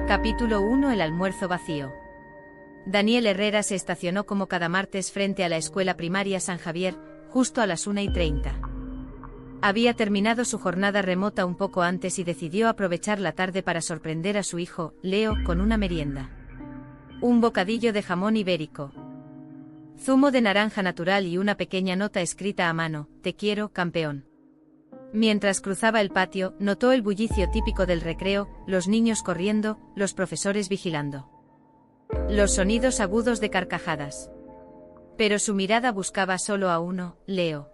Capítulo 1. El almuerzo vacío. Daniel Herrera se estacionó como cada martes frente a la escuela primaria San Javier, justo a las 1:30. Había terminado su jornada remota un poco antes y decidió aprovechar la tarde para sorprender a su hijo, Leo, con una merienda. Un bocadillo de jamón ibérico, zumo de naranja natural y una pequeña nota escrita a mano: "Te quiero, campeón". Mientras cruzaba el patio, notó el bullicio típico del recreo, los niños corriendo, los profesores vigilando. Los sonidos agudos de carcajadas. Pero su mirada buscaba solo a uno: Leo.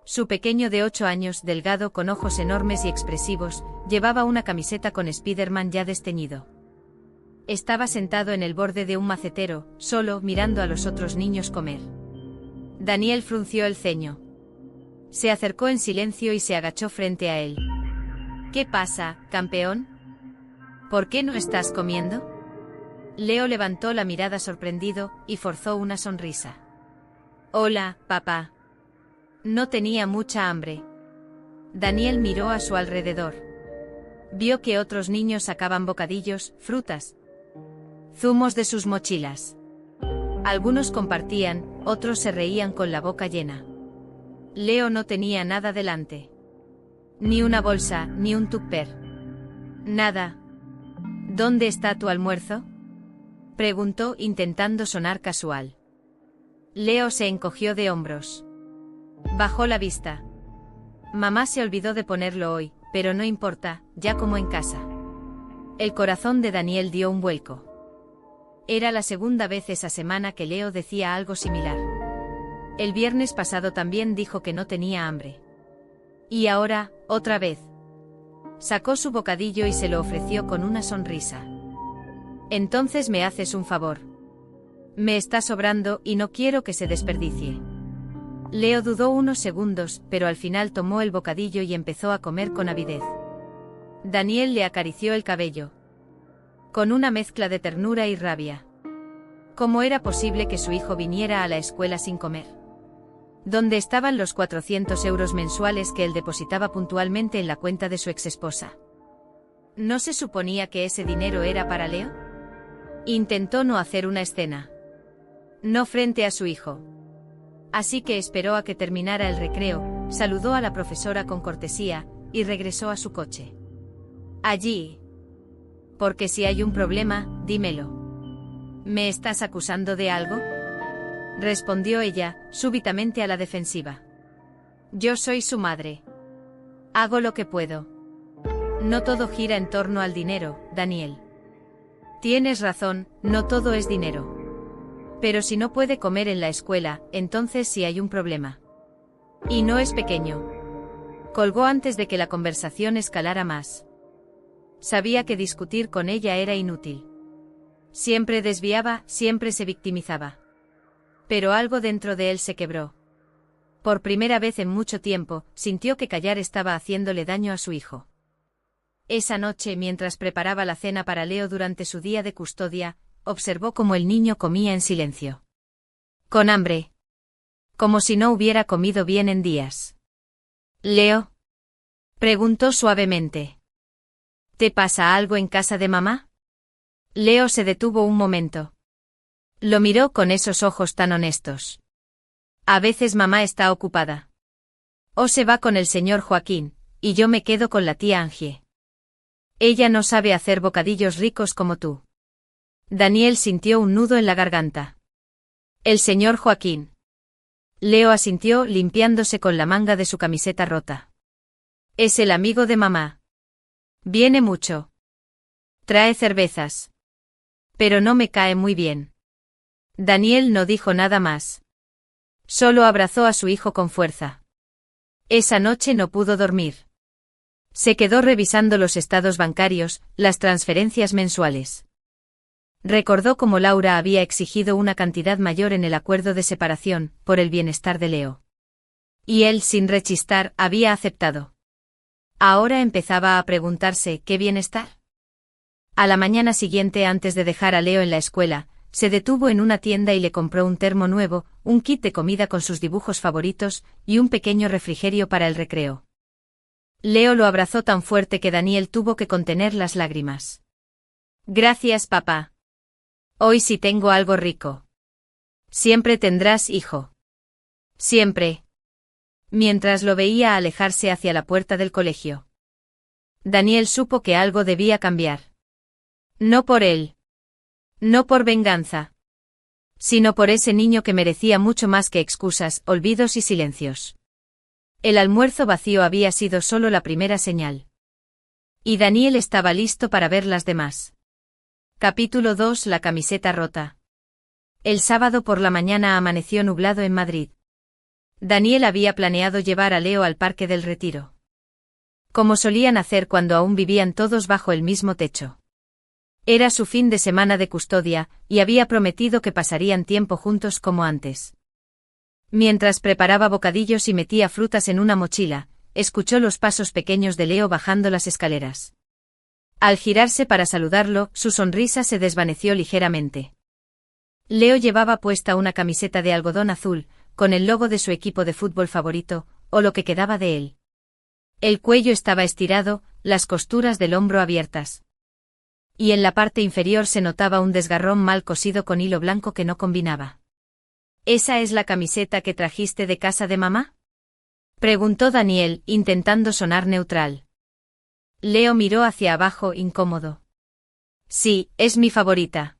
Su pequeño de 8 años, delgado con ojos enormes y expresivos, llevaba una camiseta con Spider-Man ya desteñido. Estaba sentado en el borde de un macetero, solo, mirando a los otros niños comer. Daniel frunció el ceño. Se acercó en silencio y se agachó frente a él. ¿Qué pasa, campeón? ¿Por qué no estás comiendo? Leo levantó la mirada sorprendido y forzó una sonrisa. Hola, papá. No tenía mucha hambre. Daniel miró a su alrededor. Vio que otros niños sacaban bocadillos, frutas, zumos de sus mochilas. Algunos compartían, otros se reían con la boca llena. Leo no tenía nada delante. Ni una bolsa, ni un tupper. Nada. ¿Dónde está tu almuerzo?, preguntó intentando sonar casual. Leo se encogió de hombros. Bajó la vista. Mamá se olvidó de ponerlo hoy, pero no importa, ya como en casa. El corazón de Daniel dio un vuelco. Era la segunda vez esa semana que Leo decía algo similar. El viernes pasado también dijo que no tenía hambre. Y ahora, otra vez. Sacó su bocadillo y se lo ofreció con una sonrisa. Entonces me haces un favor. Me está sobrando y no quiero que se desperdicie. Leo dudó unos segundos, pero al final tomó el bocadillo y empezó a comer con avidez. Daniel le acarició el cabello. Con una mezcla de ternura y rabia. ¿Cómo era posible que su hijo viniera a la escuela sin comer? ¿Dónde estaban los 400 euros mensuales que él depositaba puntualmente en la cuenta de su exesposa? ¿No se suponía que ese dinero era para Leo? Intentó no hacer una escena. No frente a su hijo. Así que esperó a que terminara el recreo, saludó a la profesora con cortesía, y regresó a su coche. Allí. Porque si hay un problema, dímelo. ¿Me estás acusando de algo?, respondió ella, súbitamente a la defensiva. Yo soy su madre. Hago lo que puedo. No todo gira en torno al dinero, Daniel. Tienes razón, no todo es dinero. Pero si no puede comer en la escuela, entonces sí hay un problema. Y no es pequeño. Colgó antes de que la conversación escalara más. Sabía que discutir con ella era inútil. Siempre desviaba, siempre se victimizaba. Pero algo dentro de él se quebró. Por primera vez en mucho tiempo, sintió que callar estaba haciéndole daño a su hijo. Esa noche, mientras preparaba la cena para Leo durante su día de custodia, observó cómo el niño comía en silencio. Con hambre. Como si no hubiera comido bien en días. ¿Leo?, preguntó suavemente. ¿Te pasa algo en casa de mamá? Leo se detuvo un momento. Lo miró con esos ojos tan honestos. A veces mamá está ocupada. O se va con el señor Joaquín, y yo me quedo con la tía Angie. Ella no sabe hacer bocadillos ricos como tú. Daniel sintió un nudo en la garganta. El señor Joaquín. Leo asintió, limpiándose con la manga de su camiseta rota. Es el amigo de mamá. Viene mucho. Trae cervezas. Pero no me cae muy bien. Daniel no dijo nada más. Solo abrazó a su hijo con fuerza. Esa noche no pudo dormir. Se quedó revisando los estados bancarios, las transferencias mensuales. Recordó cómo Laura había exigido una cantidad mayor en el acuerdo de separación, por el bienestar de Leo. Y él, sin rechistar, había aceptado. Ahora empezaba a preguntarse: ¿qué bienestar? A la mañana siguiente, antes de dejar a Leo en la escuela, se detuvo en una tienda y le compró un termo nuevo, un kit de comida con sus dibujos favoritos, y un pequeño refrigerio para el recreo. Leo lo abrazó tan fuerte que Daniel tuvo que contener las lágrimas. Gracias, papá. Hoy sí tengo algo rico. Siempre tendrás, hijo. Siempre. Mientras lo veía alejarse hacia la puerta del colegio, Daniel supo que algo debía cambiar. No por él. No por venganza. Sino por ese niño que merecía mucho más que excusas, olvidos y silencios. El almuerzo vacío había sido solo la primera señal. Y Daniel estaba listo para ver las demás. Capítulo 2. La camiseta rota. El sábado por la mañana amaneció nublado en Madrid. Daniel había planeado llevar a Leo al Parque del Retiro, como solían hacer cuando aún vivían todos bajo el mismo techo. Era su fin de semana de custodia, y había prometido que pasarían tiempo juntos como antes. Mientras preparaba bocadillos y metía frutas en una mochila, escuchó los pasos pequeños de Leo bajando las escaleras. Al girarse para saludarlo, su sonrisa se desvaneció ligeramente. Leo llevaba puesta una camiseta de algodón azul, con el logo de su equipo de fútbol favorito, o lo que quedaba de él. El cuello estaba estirado, las costuras del hombro abiertas. Y en la parte inferior se notaba un desgarrón mal cosido con hilo blanco que no combinaba. ¿Esa es la camiseta que trajiste de casa de mamá?, preguntó Daniel, intentando sonar neutral. Leo miró hacia abajo, incómodo. Sí, es mi favorita.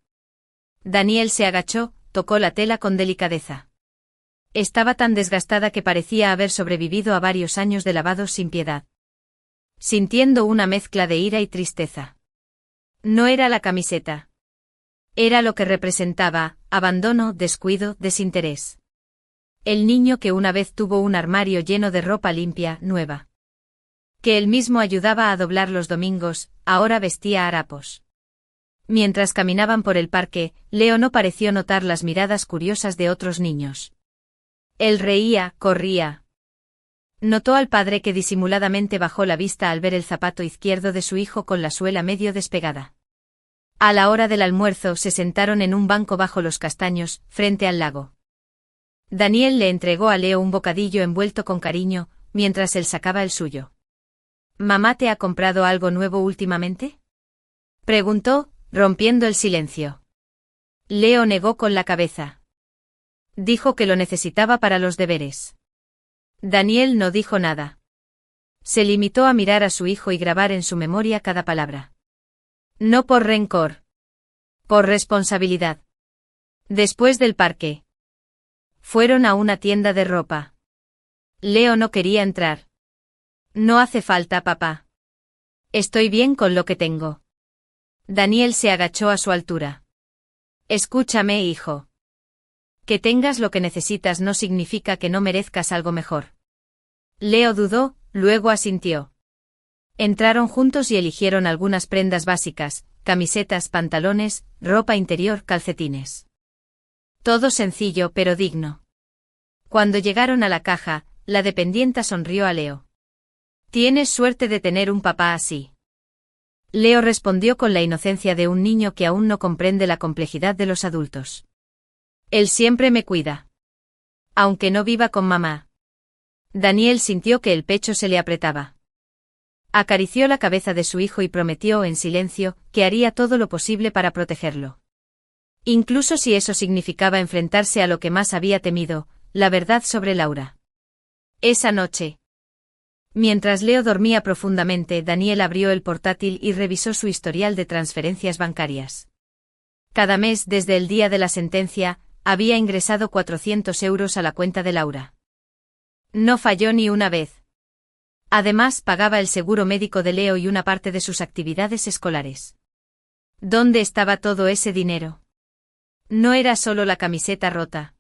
Daniel se agachó, tocó la tela con delicadeza. Estaba tan desgastada que parecía haber sobrevivido a varios años de lavados sin piedad. Sintiendo una mezcla de ira y tristeza. No era la camiseta. Era lo que representaba: abandono, descuido, desinterés. El niño que una vez tuvo un armario lleno de ropa limpia, nueva, que él mismo ayudaba a doblar los domingos, ahora vestía harapos. Mientras caminaban por el parque, Leo no pareció notar las miradas curiosas de otros niños. Él reía, corría. Notó al padre que disimuladamente bajó la vista al ver el zapato izquierdo de su hijo con la suela medio despegada. A la hora del almuerzo se sentaron en un banco bajo los castaños, frente al lago. Daniel le entregó a Leo un bocadillo envuelto con cariño, mientras él sacaba el suyo. ¿Mamá te ha comprado algo nuevo últimamente?, preguntó, rompiendo el silencio. Leo negó con la cabeza. Dijo que lo necesitaba para los deberes. Daniel no dijo nada. Se limitó a mirar a su hijo y grabar en su memoria cada palabra. No por rencor. Por responsabilidad. Después del parque, fueron a una tienda de ropa. Leo no quería entrar. No hace falta, papá. Estoy bien con lo que tengo. Daniel se agachó a su altura. Escúchame, hijo. Que tengas lo que necesitas no significa que no merezcas algo mejor. Leo dudó, luego asintió. Entraron juntos y eligieron algunas prendas básicas: camisetas, pantalones, ropa interior, calcetines. Todo sencillo pero digno. Cuando llegaron a la caja, la dependienta sonrió a Leo. Tienes suerte de tener un papá así. Leo respondió con la inocencia de un niño que aún no comprende la complejidad de los adultos. Él siempre me cuida. Aunque no viva con mamá. Daniel sintió que el pecho se le apretaba. Acarició la cabeza de su hijo y prometió en silencio que haría todo lo posible para protegerlo. Incluso si eso significaba enfrentarse a lo que más había temido, la verdad sobre Laura. Esa noche, mientras Leo dormía profundamente, Daniel abrió el portátil y revisó su historial de transferencias bancarias. Cada mes desde el día de la sentencia, había ingresado 400 euros a la cuenta de Laura. No falló ni una vez. Además, pagaba el seguro médico de Leo y una parte de sus actividades escolares. ¿Dónde estaba todo ese dinero? No era solo la camiseta rota.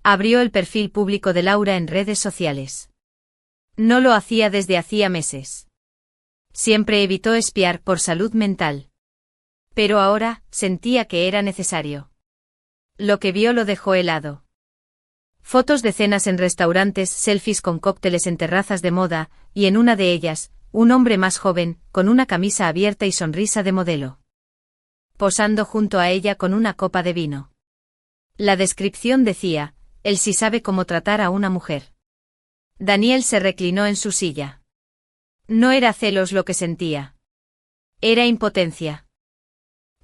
Abrió el perfil público de Laura en redes sociales. No lo hacía desde hacía meses. Siempre evitó espiar por salud mental. Pero ahora, sentía que era necesario. Lo que vio lo dejó helado. Fotos de cenas en restaurantes, selfies con cócteles en terrazas de moda, y en una de ellas, un hombre más joven, con una camisa abierta y sonrisa de modelo, posando junto a ella con una copa de vino. La descripción decía: él sí sabe cómo tratar a una mujer. Daniel se reclinó en su silla. No era celos lo que sentía. Era impotencia.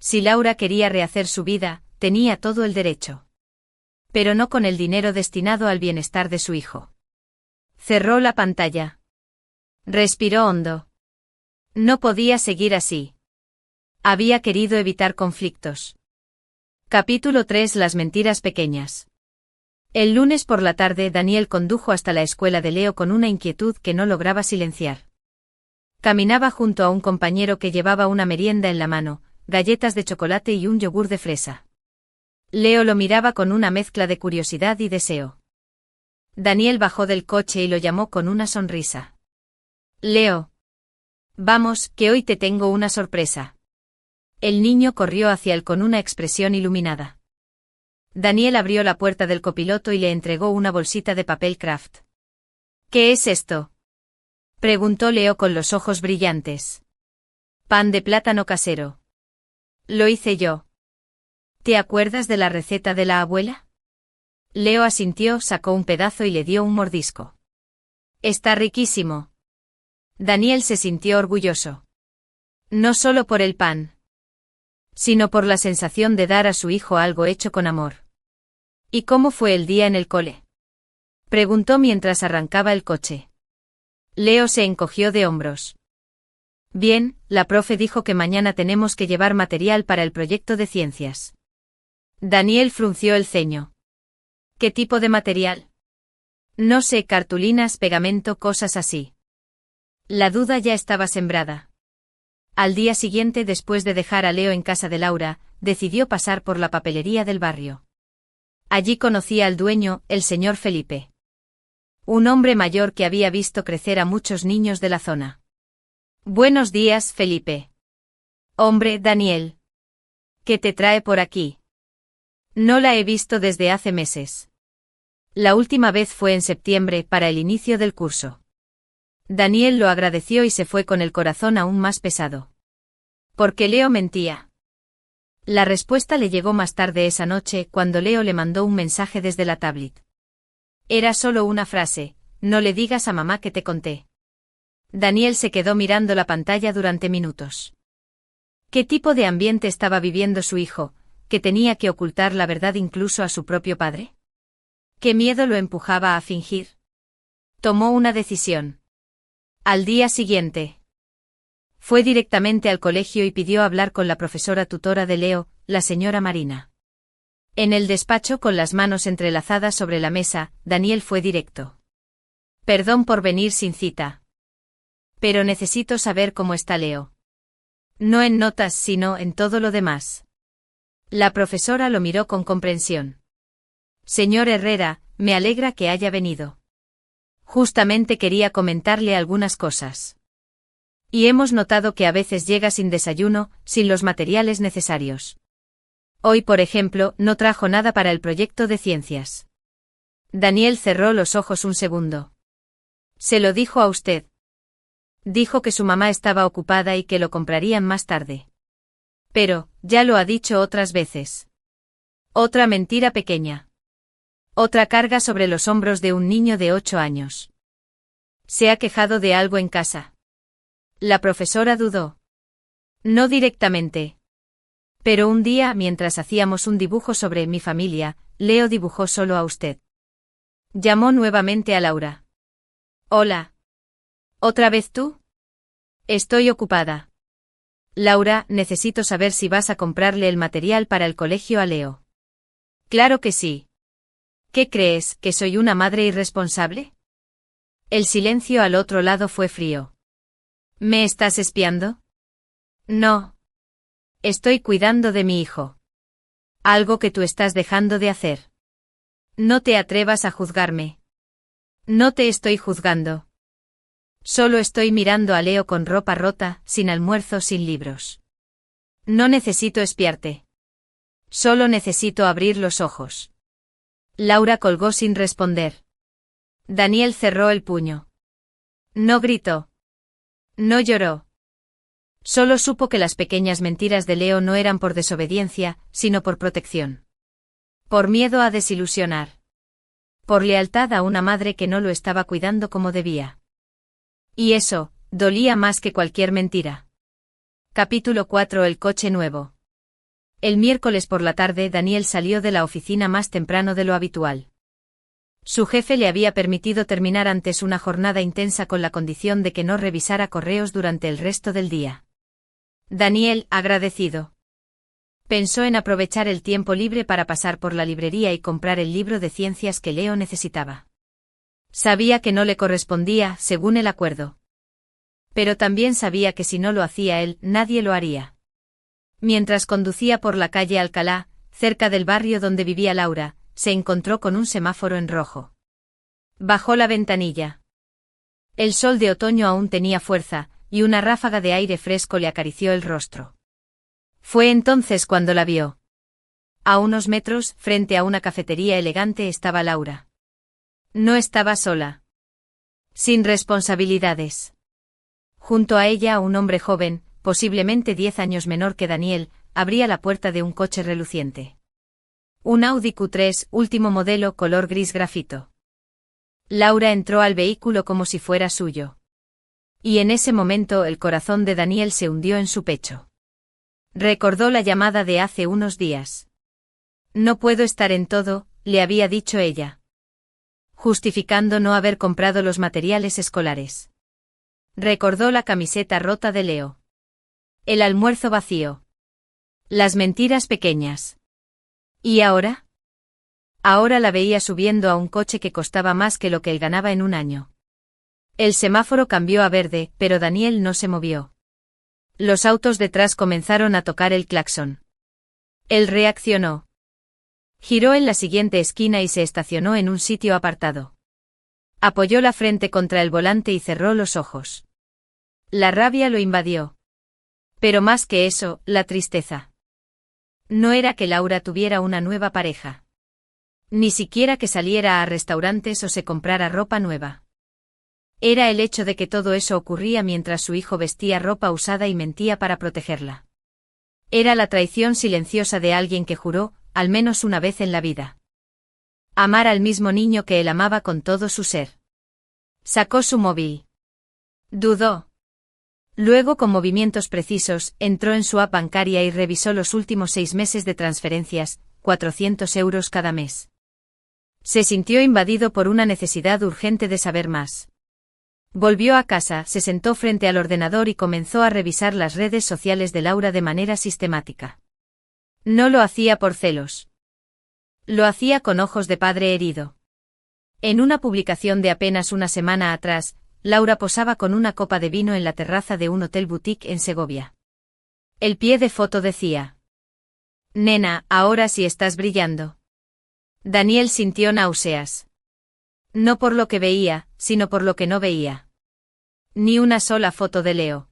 Si Laura quería rehacer su vida, tenía todo el derecho. Pero no con el dinero destinado al bienestar de su hijo. Cerró la pantalla. Respiró hondo. No podía seguir así. Había querido evitar conflictos. Capítulo 3. Las mentiras pequeñas. El lunes por la tarde Daniel condujo hasta la escuela de Leo con una inquietud que no lograba silenciar. Caminaba junto a un compañero que llevaba una merienda en la mano, galletas de chocolate y un yogur de fresa. Leo lo miraba con una mezcla de curiosidad y deseo. Daniel bajó del coche y lo llamó con una sonrisa. Leo. Vamos, que hoy te tengo una sorpresa. El niño corrió hacia él con una expresión iluminada. Daniel abrió la puerta del copiloto y le entregó una bolsita de papel craft. ¿Qué es esto?, preguntó Leo con los ojos brillantes. Pan de plátano casero. Lo hice yo. ¿Te acuerdas de la receta de la abuela? Leo asintió, sacó un pedazo y le dio un mordisco. Está riquísimo. Daniel se sintió orgulloso. No solo por el pan, sino por la sensación de dar a su hijo algo hecho con amor. ¿Y cómo fue el día en el cole?, preguntó mientras arrancaba el coche. Leo se encogió de hombros. Bien, la profe dijo que mañana tenemos que llevar material para el proyecto de ciencias. Daniel frunció el ceño. ¿Qué tipo de material? No sé, cartulinas, pegamento, cosas así. La duda ya estaba sembrada. Al día siguiente, después de dejar a Leo en casa de Laura, decidió pasar por la papelería del barrio. Allí conocía al dueño, el señor Felipe. Un hombre mayor que había visto crecer a muchos niños de la zona. Buenos días, Felipe. Hombre, Daniel. ¿Qué te trae por aquí? No la he visto desde hace meses. La última vez fue en septiembre, para el inicio del curso. Daniel lo agradeció y se fue con el corazón aún más pesado. ¿Por qué Leo mentía? La respuesta le llegó más tarde esa noche, cuando Leo le mandó un mensaje desde la tablet. Era solo una frase: no le digas a mamá que te conté. Daniel se quedó mirando la pantalla durante minutos. ¿Qué tipo de ambiente estaba viviendo su hijo, que tenía que ocultar la verdad incluso a su propio padre? ¿Qué miedo lo empujaba a fingir? Tomó una decisión. Al día siguiente, fue directamente al colegio y pidió hablar con la profesora tutora de Leo, la señora Marina. En el despacho, con las manos entrelazadas sobre la mesa, Daniel fue directo. Perdón por venir sin cita. Pero necesito saber cómo está Leo. No en notas, sino en todo lo demás. La profesora lo miró con comprensión. Señor Herrera, me alegra que haya venido. Justamente quería comentarle algunas cosas. Y hemos notado que a veces llega sin desayuno, sin los materiales necesarios. Hoy, por ejemplo, no trajo nada para el proyecto de ciencias. Daniel cerró los ojos un segundo. ¿Se lo dijo a usted? Dijo que su mamá estaba ocupada y que lo comprarían más tarde. Pero, ya lo ha dicho otras veces. Otra mentira pequeña. Otra carga sobre los hombros de un niño de 8 años. ¿Se ha quejado de algo en casa? La profesora dudó. No directamente. Pero un día, mientras hacíamos un dibujo sobre mi familia, Leo dibujó solo a usted. Llamó nuevamente a Laura. Hola. ¿Otra vez tú? Estoy ocupada. Laura, necesito saber si vas a comprarle el material para el colegio a Leo. Claro que sí. ¿Qué crees, que soy una madre irresponsable? El silencio al otro lado fue frío. ¿Me estás espiando? No. Estoy cuidando de mi hijo. Algo que tú estás dejando de hacer. No te atrevas a juzgarme. No te estoy juzgando. Solo estoy mirando a Leo con ropa rota, sin almuerzo, sin libros. No necesito espiarte. Solo necesito abrir los ojos. Laura colgó sin responder. Daniel cerró el puño. No gritó. No lloró. Solo supo que las pequeñas mentiras de Leo no eran por desobediencia, sino por protección. Por miedo a desilusionar. Por lealtad a una madre que no lo estaba cuidando como debía. Y eso, dolía más que cualquier mentira. Capítulo 4. El coche nuevo. El miércoles por la tarde Daniel salió de la oficina más temprano de lo habitual. Su jefe le había permitido terminar antes una jornada intensa con la condición de que no revisara correos durante el resto del día. Daniel, agradecido, pensó en aprovechar el tiempo libre para pasar por la librería y comprar el libro de ciencias que Leo necesitaba. Sabía que no le correspondía, según el acuerdo. Pero también sabía que si no lo hacía él, nadie lo haría. Mientras conducía por la calle Alcalá, cerca del barrio donde vivía Laura, se encontró con un semáforo en rojo. Bajó la ventanilla. El sol de otoño aún tenía fuerza, y una ráfaga de aire fresco le acarició el rostro. Fue entonces cuando la vio. A unos metros, frente a una cafetería elegante, estaba Laura. No estaba sola. Sin responsabilidades. Junto a ella un hombre joven, posiblemente 10 años menor que Daniel, abría la puerta de un coche reluciente. Un Audi Q3, último modelo, color gris grafito. Laura entró al vehículo como si fuera suyo. Y en ese momento el corazón de Daniel se hundió en su pecho. Recordó la llamada de hace unos días. No puedo estar en todo, le había dicho ella, justificando no haber comprado los materiales escolares. Recordó la camiseta rota de Leo. El almuerzo vacío. Las mentiras pequeñas. ¿Y ahora? Ahora la veía subiendo a un coche que costaba más que lo que él ganaba en un año. El semáforo cambió a verde, pero Daniel no se movió. Los autos detrás comenzaron a tocar el claxon. Él reaccionó. Giró en la siguiente esquina y se estacionó en un sitio apartado. Apoyó la frente contra el volante y cerró los ojos. La rabia lo invadió. Pero más que eso, la tristeza. No era que Laura tuviera una nueva pareja. Ni siquiera que saliera a restaurantes o se comprara ropa nueva. Era el hecho de que todo eso ocurría mientras su hijo vestía ropa usada y mentía para protegerla. Era la traición silenciosa de alguien que juró, al menos una vez en la vida, amar al mismo niño que él amaba con todo su ser. Sacó su móvil. Dudó. Luego, con movimientos precisos, entró en su app bancaria y revisó los últimos 6 meses de transferencias, 400 euros cada mes. Se sintió invadido por una necesidad urgente de saber más. Volvió a casa, se sentó frente al ordenador y comenzó a revisar las redes sociales de Laura de manera sistemática. No lo hacía por celos. Lo hacía con ojos de padre herido. En una publicación de apenas una semana atrás, Laura posaba con una copa de vino en la terraza de un hotel boutique en Segovia. El pie de foto decía: Nena, ahora sí estás brillando. Daniel sintió náuseas. No por lo que veía, sino por lo que no veía. Ni una sola foto de Leo.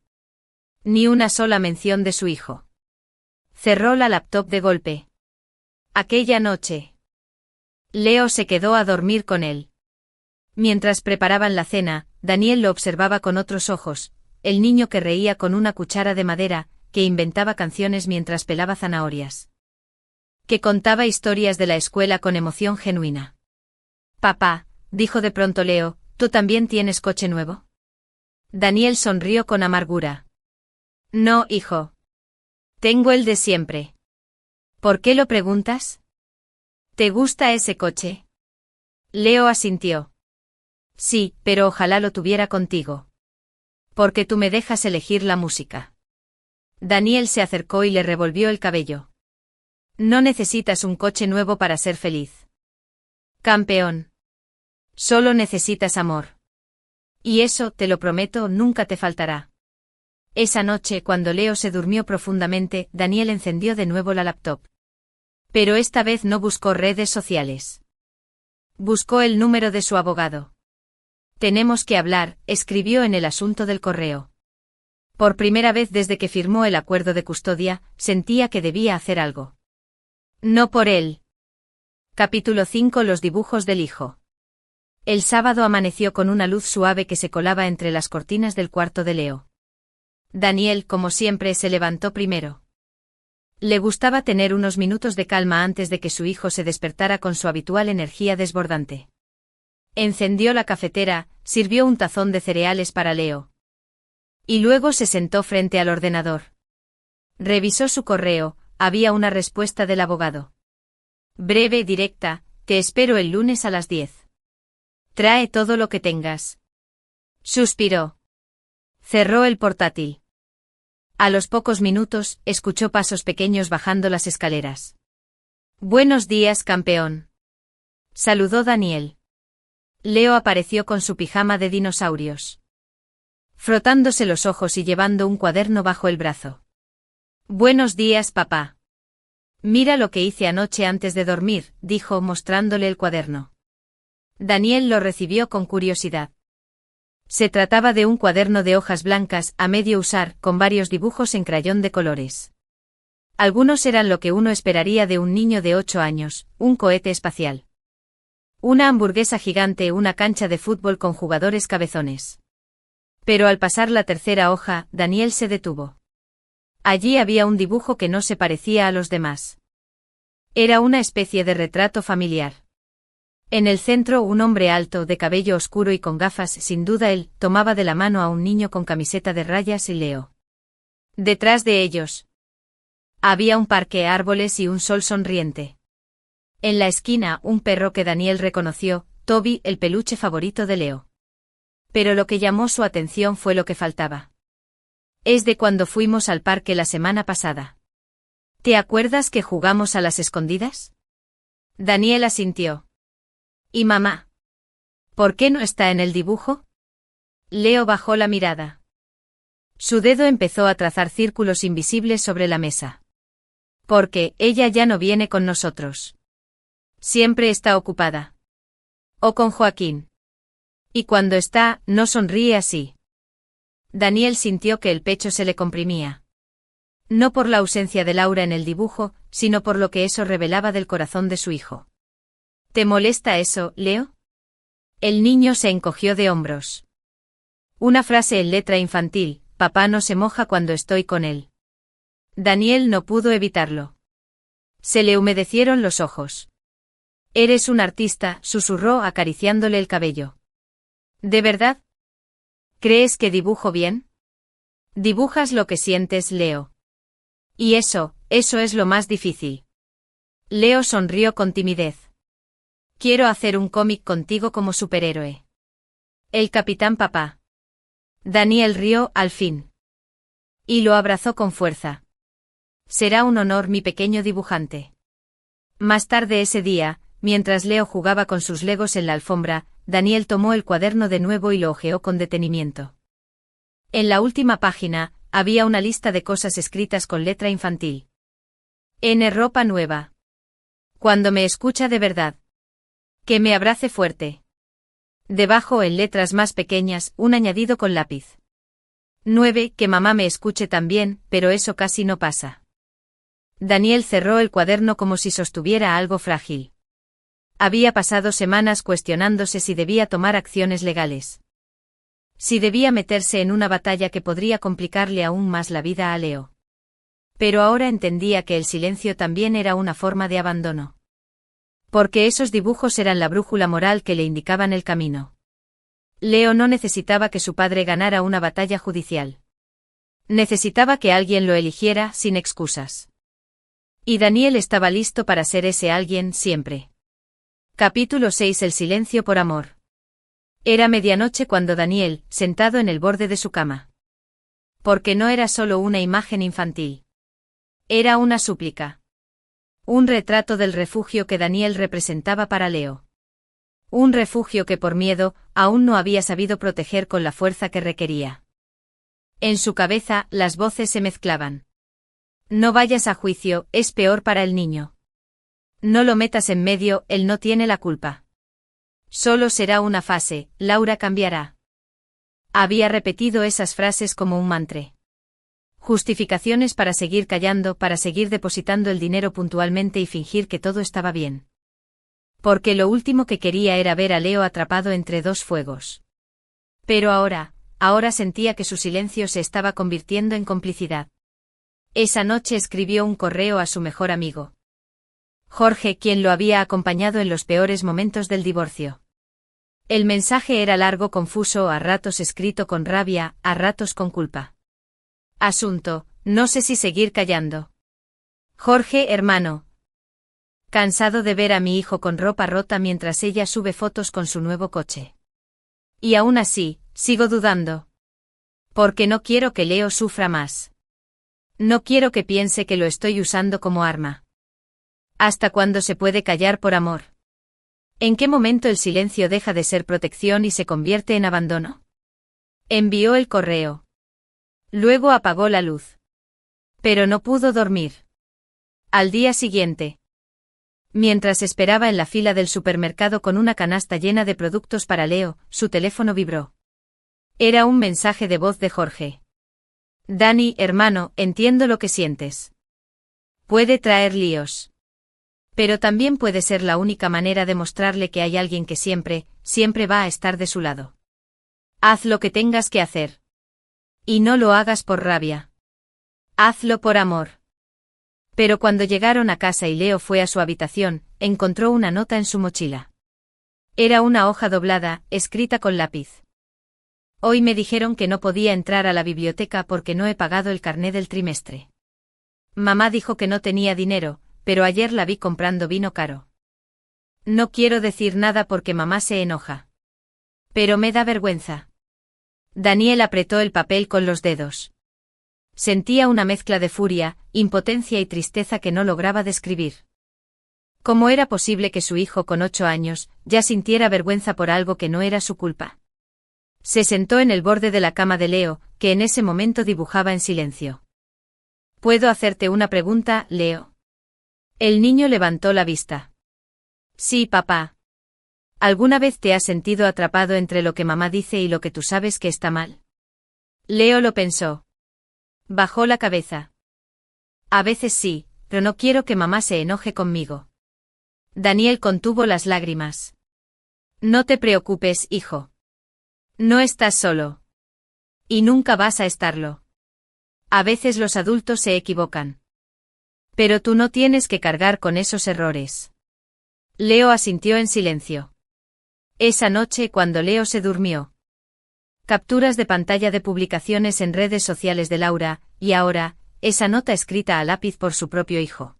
Ni una sola mención de su hijo. Cerró la laptop de golpe. Aquella noche, Leo se quedó a dormir con él. Mientras preparaban la cena, Daniel lo observaba con otros ojos, el niño que reía con una cuchara de madera, que inventaba canciones mientras pelaba zanahorias. Que contaba historias de la escuela con emoción genuina. Papá, dijo de pronto Leo, ¿tú también tienes coche nuevo? Daniel sonrió con amargura. No, hijo. Tengo el de siempre. ¿Por qué lo preguntas? ¿Te gusta ese coche? Leo asintió. Sí, pero ojalá lo tuviera contigo. Porque tú me dejas elegir la música. Daniel se acercó y le revolvió el cabello. No necesitas un coche nuevo para ser feliz. Campeón. Solo necesitas amor. Y eso, te lo prometo, nunca te faltará. Esa noche, cuando Leo se durmió profundamente, Daniel encendió de nuevo la laptop. Pero esta vez no buscó redes sociales. Buscó el número de su abogado. Tenemos que hablar, escribió en el asunto del correo. Por primera vez desde que firmó el acuerdo de custodia, sentía que debía hacer algo. No por él. Capítulo 5. Los dibujos del hijo. El sábado amaneció con una luz suave que se colaba entre las cortinas del cuarto de Leo. Daniel, como siempre, se levantó primero. Le gustaba tener unos minutos de calma antes de que su hijo se despertara con su habitual energía desbordante. Encendió la cafetera, sirvió un tazón de cereales para Leo. Y luego se sentó frente al ordenador. Revisó su correo, había una respuesta del abogado. Breve y directa: te espero el lunes a las 10. Trae todo lo que tengas. Suspiró. Cerró el portátil. A los pocos minutos, escuchó pasos pequeños bajando las escaleras. Buenos días, campeón. Saludó Daniel. Leo apareció con su pijama de dinosaurios, frotándose los ojos y llevando un cuaderno bajo el brazo. Buenos días, papá. Mira lo que hice anoche antes de dormir, dijo mostrándole el cuaderno. Daniel lo recibió con curiosidad. Se trataba de un cuaderno de hojas blancas, a medio usar, con varios dibujos en crayón de colores. Algunos eran lo que uno esperaría de un niño de 8 años, un cohete espacial, una hamburguesa gigante, una cancha de fútbol con jugadores cabezones. Pero al pasar la tercera hoja, Daniel se detuvo. Allí había un dibujo que no se parecía a los demás. Era una especie de retrato familiar. En el centro, un hombre alto, de cabello oscuro y con gafas, sin duda él, tomaba de la mano a un niño con camiseta de rayas y Leo. Detrás de ellos había un parque, árboles y un sol sonriente. En la esquina, un perro que Daniel reconoció, Toby, el peluche favorito de Leo. Pero lo que llamó su atención fue lo que faltaba. Es de cuando fuimos al parque la semana pasada. ¿Te acuerdas que jugamos a las escondidas? Daniel asintió. ¿Y mamá? ¿Por qué no está en el dibujo? Leo bajó la mirada. Su dedo empezó a trazar círculos invisibles sobre la mesa. Porque ella ya no viene con nosotros. Siempre está ocupada. O con Joaquín. Y cuando está, no sonríe así. Daniel sintió que el pecho se le comprimía. No por la ausencia de Laura en el dibujo, sino por lo que eso revelaba del corazón de su hijo. ¿Te molesta eso, Leo? El niño se encogió de hombros. Una frase en letra infantil: papá no se moja cuando estoy con él. Daniel no pudo evitarlo. Se le humedecieron los ojos. Eres un artista, susurró acariciándole el cabello. ¿De verdad? ¿Crees que dibujo bien? Dibujas lo que sientes, Leo. Y eso es lo más difícil. Leo sonrió con timidez. Quiero hacer un cómic contigo como superhéroe. El Capitán Papá. Daniel rió al fin. Y lo abrazó con fuerza. Será un honor, mi pequeño dibujante. Más tarde ese día, mientras Leo jugaba con sus legos en la alfombra, Daniel tomó el cuaderno de nuevo y lo hojeó con detenimiento. En la última página, había una lista de cosas escritas con letra infantil. N. Ropa nueva. Cuando me escucha de verdad. Que me abrace fuerte. Debajo, en letras más pequeñas, un añadido con lápiz. 9. Que mamá me escuche también, pero eso casi no pasa. Daniel cerró el cuaderno como si sostuviera algo frágil. Había pasado semanas cuestionándose si debía tomar acciones legales. Si debía meterse en una batalla que podría complicarle aún más la vida a Leo. Pero ahora entendía que el silencio también era una forma de abandono. Porque esos dibujos eran la brújula moral que le indicaban el camino. Leo no necesitaba que su padre ganara una batalla judicial. Necesitaba que alguien lo eligiera sin excusas. Y Daniel estaba listo para ser ese alguien siempre. Capítulo 6. El silencio por amor. Era medianoche cuando Daniel, sentado en el borde de su cama. Porque no era solo una imagen infantil. Era una súplica. Un retrato del refugio que Daniel representaba para Leo. Un refugio que por miedo, aún no había sabido proteger con la fuerza que requería. En su cabeza, las voces se mezclaban. No vayas a juicio, es peor para el niño. No lo metas en medio, él no tiene la culpa. Solo será una fase, Laura cambiará. Había repetido esas frases como un mantra. Justificaciones para seguir callando, para seguir depositando el dinero puntualmente y fingir que todo estaba bien. Porque lo último que quería era ver a Leo atrapado entre dos fuegos. Pero ahora sentía que su silencio se estaba convirtiendo en complicidad. Esa noche escribió un correo a su mejor amigo. Jorge, quien lo había acompañado en los peores momentos del divorcio. El mensaje era largo, confuso, a ratos escrito con rabia, a ratos con culpa. Asunto: no sé si seguir callando. Jorge, hermano. Cansado de ver a mi hijo con ropa rota mientras ella sube fotos con su nuevo coche. Y aún así, sigo dudando. Porque no quiero que Leo sufra más. No quiero que piense que lo estoy usando como arma. ¿Hasta cuándo se puede callar por amor? ¿En qué momento el silencio deja de ser protección y se convierte en abandono? Envió el correo. Luego apagó la luz. Pero no pudo dormir. Al día siguiente. Mientras esperaba en la fila del supermercado con una canasta llena de productos para Leo, su teléfono vibró. Era un mensaje de voz de Jorge. Dani, hermano, entiendo lo que sientes. Puede traer líos. Pero también puede ser la única manera de mostrarle que hay alguien que siempre, siempre va a estar de su lado. Haz lo que tengas que hacer. Y no lo hagas por rabia. Hazlo por amor. Pero cuando llegaron a casa y Leo fue a su habitación, encontró una nota en su mochila. Era una hoja doblada, escrita con lápiz. Hoy me dijeron que no podía entrar a la biblioteca porque no he pagado el carné del trimestre. Mamá dijo que no tenía dinero, pero ayer la vi comprando vino caro. No quiero decir nada porque mamá se enoja. Pero me da vergüenza. Daniel apretó el papel con los dedos. Sentía una mezcla de furia, impotencia y tristeza que no lograba describir. ¿Cómo era posible que su hijo con 8 años ya sintiera vergüenza por algo que no era su culpa? Se sentó en el borde de la cama de Leo, que en ese momento dibujaba en silencio. ¿Puedo hacerte una pregunta, Leo? El niño levantó la vista. Sí, papá. ¿Alguna vez te has sentido atrapado entre lo que mamá dice y lo que tú sabes que está mal? Leo lo pensó. Bajó la cabeza. A veces sí, pero no quiero que mamá se enoje conmigo. Daniel contuvo las lágrimas. No te preocupes, hijo. No estás solo. Y nunca vas a estarlo. A veces los adultos se equivocan. Pero tú no tienes que cargar con esos errores. Leo asintió en silencio. Esa noche cuando Leo se durmió. Capturas de pantalla de publicaciones en redes sociales de Laura, y ahora, esa nota escrita a lápiz por su propio hijo.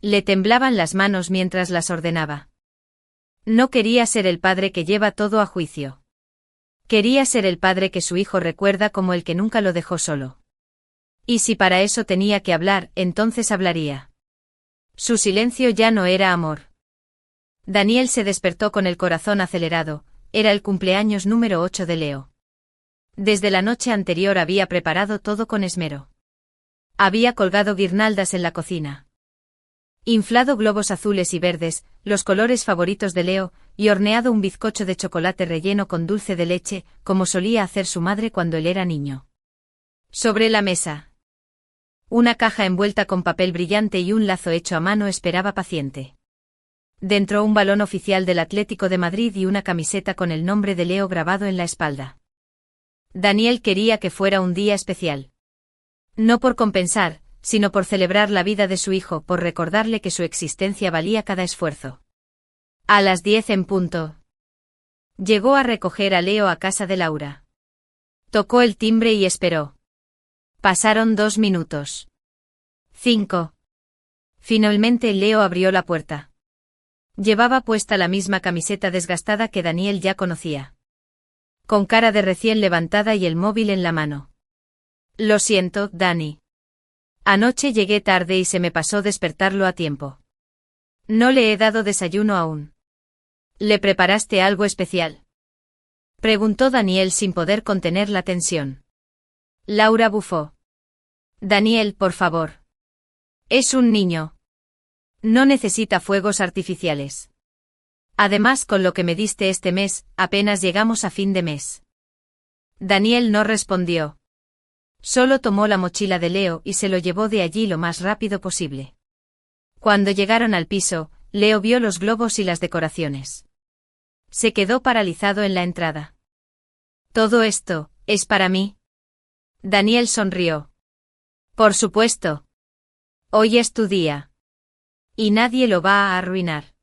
Le temblaban las manos mientras las ordenaba. No quería ser el padre que lleva todo a juicio. Quería ser el padre que su hijo recuerda como el que nunca lo dejó solo. Y si para eso tenía que hablar, entonces hablaría. Su silencio ya no era amor. Daniel se despertó con el corazón acelerado, era el cumpleaños número 8 de Leo. Desde la noche anterior había preparado todo con esmero. Había colgado guirnaldas en la cocina. Inflado globos azules y verdes, los colores favoritos de Leo, y horneado un bizcocho de chocolate relleno con dulce de leche, como solía hacer su madre cuando él era niño. Sobre la mesa. Una caja envuelta con papel brillante y un lazo hecho a mano esperaba paciente. Dentro un balón oficial del Atlético de Madrid y una camiseta con el nombre de Leo grabado en la espalda. Daniel quería que fuera un día especial. No por compensar, sino por celebrar la vida de su hijo, por recordarle que su existencia valía cada esfuerzo. A las 10 en punto. Llegó a recoger a Leo a casa de Laura. Tocó el timbre y esperó. Pasaron 2 minutos. 5. Finalmente Leo abrió la puerta. Llevaba puesta la misma camiseta desgastada que Daniel ya conocía. Con cara de recién levantada y el móvil en la mano. Lo siento, Dani. Anoche llegué tarde y se me pasó despertarlo a tiempo. No le he dado desayuno aún. ¿Le preparaste algo especial? Preguntó Daniel sin poder contener la tensión. Laura bufó. Daniel, por favor. Es un niño. No necesita fuegos artificiales. Además, con lo que me diste este mes, apenas llegamos a fin de mes. Daniel no respondió. Solo tomó la mochila de Leo y se lo llevó de allí lo más rápido posible. Cuando llegaron al piso, Leo vio los globos y las decoraciones. Se quedó paralizado en la entrada. ¿Todo esto es para mí? Daniel sonrió. Por supuesto. Hoy es tu día. Y nadie lo va a arruinar.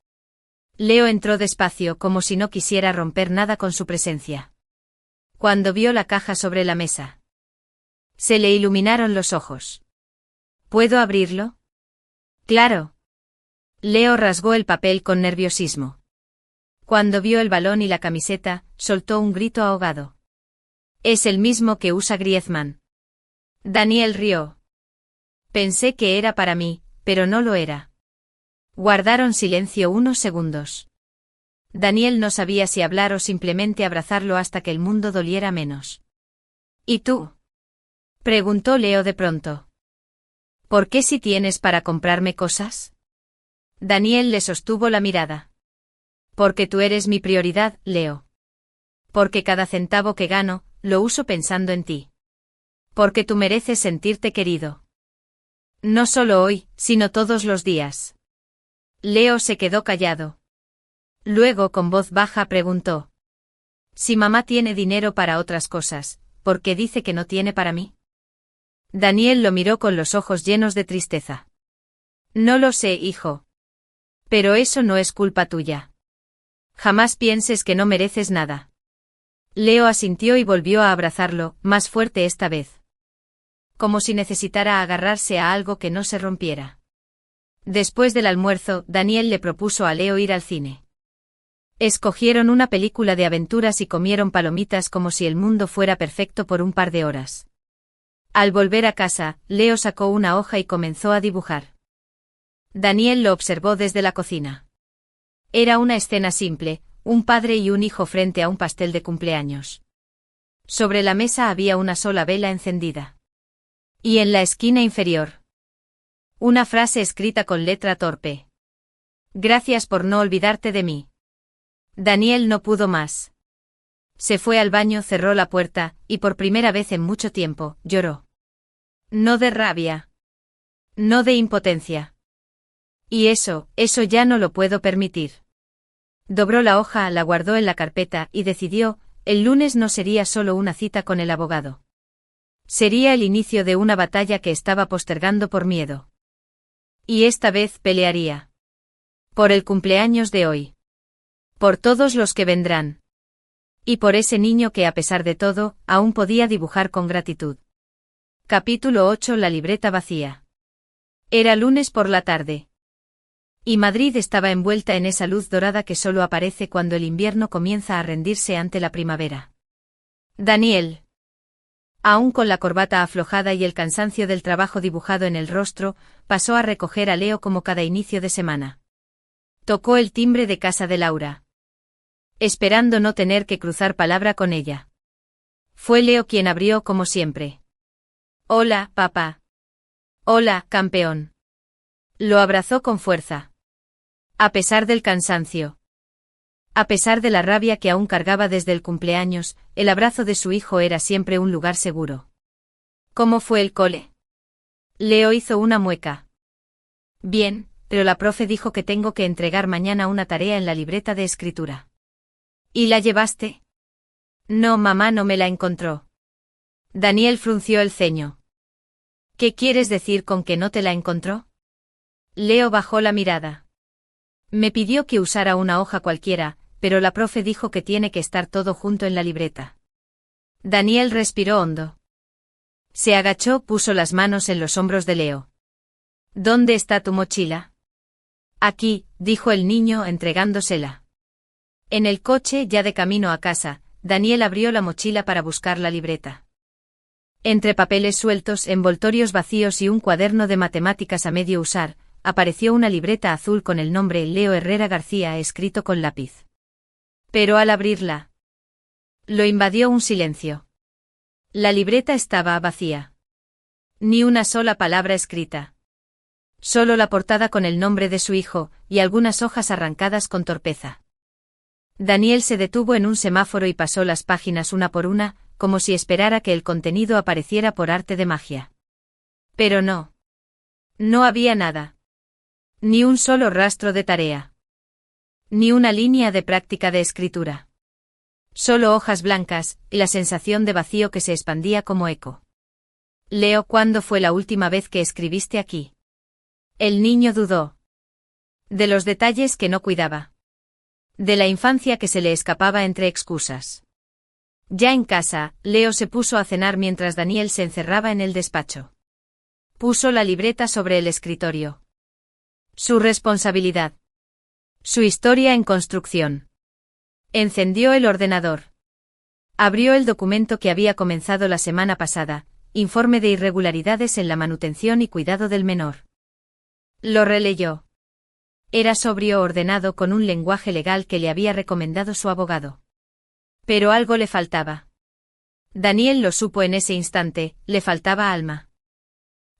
Leo entró despacio como si no quisiera romper nada con su presencia. Cuando vio la caja sobre la mesa. Se le iluminaron los ojos. ¿Puedo abrirlo? Claro. Leo rasgó el papel con nerviosismo. Cuando vio el balón y la camiseta, soltó un grito ahogado. Es el mismo que usa Griezmann. Daniel rió. Pensé que era para mí, pero no lo era. Guardaron silencio unos segundos. Daniel no sabía si hablar o simplemente abrazarlo hasta que el mundo doliera menos. ¿Y tú? Preguntó Leo de pronto. ¿Por qué si tienes para comprarme cosas? Daniel le sostuvo la mirada. Porque tú eres mi prioridad, Leo. Porque cada centavo que gano, lo uso pensando en ti. Porque tú mereces sentirte querido. No solo hoy, sino todos los días. Leo se quedó callado. Luego con voz baja preguntó. Si mamá tiene dinero para otras cosas, ¿por qué dice que no tiene para mí? Daniel lo miró con los ojos llenos de tristeza. No lo sé, hijo. Pero eso no es culpa tuya. Jamás pienses que no mereces nada. Leo asintió y volvió a abrazarlo, más fuerte esta vez. Como si necesitara agarrarse a algo que no se rompiera. Después del almuerzo, Daniel le propuso a Leo ir al cine. Escogieron una película de aventuras y comieron palomitas como si el mundo fuera perfecto por un par de horas. Al volver a casa, Leo sacó una hoja y comenzó a dibujar. Daniel lo observó desde la cocina. Era una escena simple, un padre y un hijo frente a un pastel de cumpleaños. Sobre la mesa había una sola vela encendida. Y en la esquina inferior, una frase escrita con letra torpe. Gracias por no olvidarte de mí. Daniel no pudo más. Se fue al baño, cerró la puerta, y por primera vez en mucho tiempo, lloró. No de rabia. No de impotencia. Y eso ya no lo puedo permitir. Dobró la hoja, la guardó en la carpeta y decidió, el lunes no sería solo una cita con el abogado. Sería el inicio de una batalla que estaba postergando por miedo. Y esta vez pelearía. Por el cumpleaños de hoy. Por todos los que vendrán. Y por ese niño que a pesar de todo, aún podía dibujar con gratitud. Capítulo 8. La libreta vacía. Era lunes por la tarde. Y Madrid estaba envuelta en esa luz dorada que solo aparece cuando el invierno comienza a rendirse ante la primavera. Daniel. Aún con la corbata aflojada y el cansancio del trabajo dibujado en el rostro, pasó a recoger a Leo como cada inicio de semana. Tocó el timbre de casa de Laura. Esperando no tener que cruzar palabra con ella. Fue Leo quien abrió como siempre. Hola, papá. Hola, campeón. Lo abrazó con fuerza. A pesar del cansancio. A pesar de la rabia que aún cargaba desde el cumpleaños, el abrazo de su hijo era siempre un lugar seguro. ¿Cómo fue el cole? Leo hizo una mueca. Bien, pero la profe dijo que tengo que entregar mañana una tarea en la libreta de escritura. ¿Y la llevaste? No, mamá no me la encontró. Daniel frunció el ceño. ¿Qué quieres decir con que no te la encontró? Leo bajó la mirada. Me pidió que usara una hoja cualquiera, pero la profe dijo que tiene que estar todo junto en la libreta. Daniel respiró hondo. Se agachó, puso las manos en los hombros de Leo. ¿Dónde está tu mochila? Aquí, dijo el niño entregándosela. En el coche, ya de camino a casa, Daniel abrió la mochila para buscar la libreta. Entre papeles sueltos, envoltorios vacíos y un cuaderno de matemáticas a medio usar, apareció una libreta azul con el nombre Leo Herrera García escrito con lápiz. Pero al abrirla, lo invadió un silencio. La libreta estaba vacía. Ni una sola palabra escrita. Solo la portada con el nombre de su hijo, y algunas hojas arrancadas con torpeza. Daniel se detuvo en un semáforo y pasó las páginas una por una, como si esperara que el contenido apareciera por arte de magia. Pero no. No había nada. Ni un solo rastro de tarea. Ni una línea de práctica de escritura. Solo hojas blancas, y la sensación de vacío que se expandía como eco. Leo, ¿cuándo fue la última vez que escribiste aquí? El niño dudó. De los detalles que no cuidaba. De la infancia que se le escapaba entre excusas. Ya en casa, Leo se puso a cenar mientras Daniel se encerraba en el despacho. Puso la libreta sobre el escritorio. Su responsabilidad. Su historia en construcción. Encendió el ordenador. Abrió el documento que había comenzado la semana pasada, informe de irregularidades en la manutención y cuidado del menor. Lo releyó. Era sobrio, ordenado, con un lenguaje legal que le había recomendado su abogado. Pero algo le faltaba. Daniel lo supo en ese instante, le faltaba alma.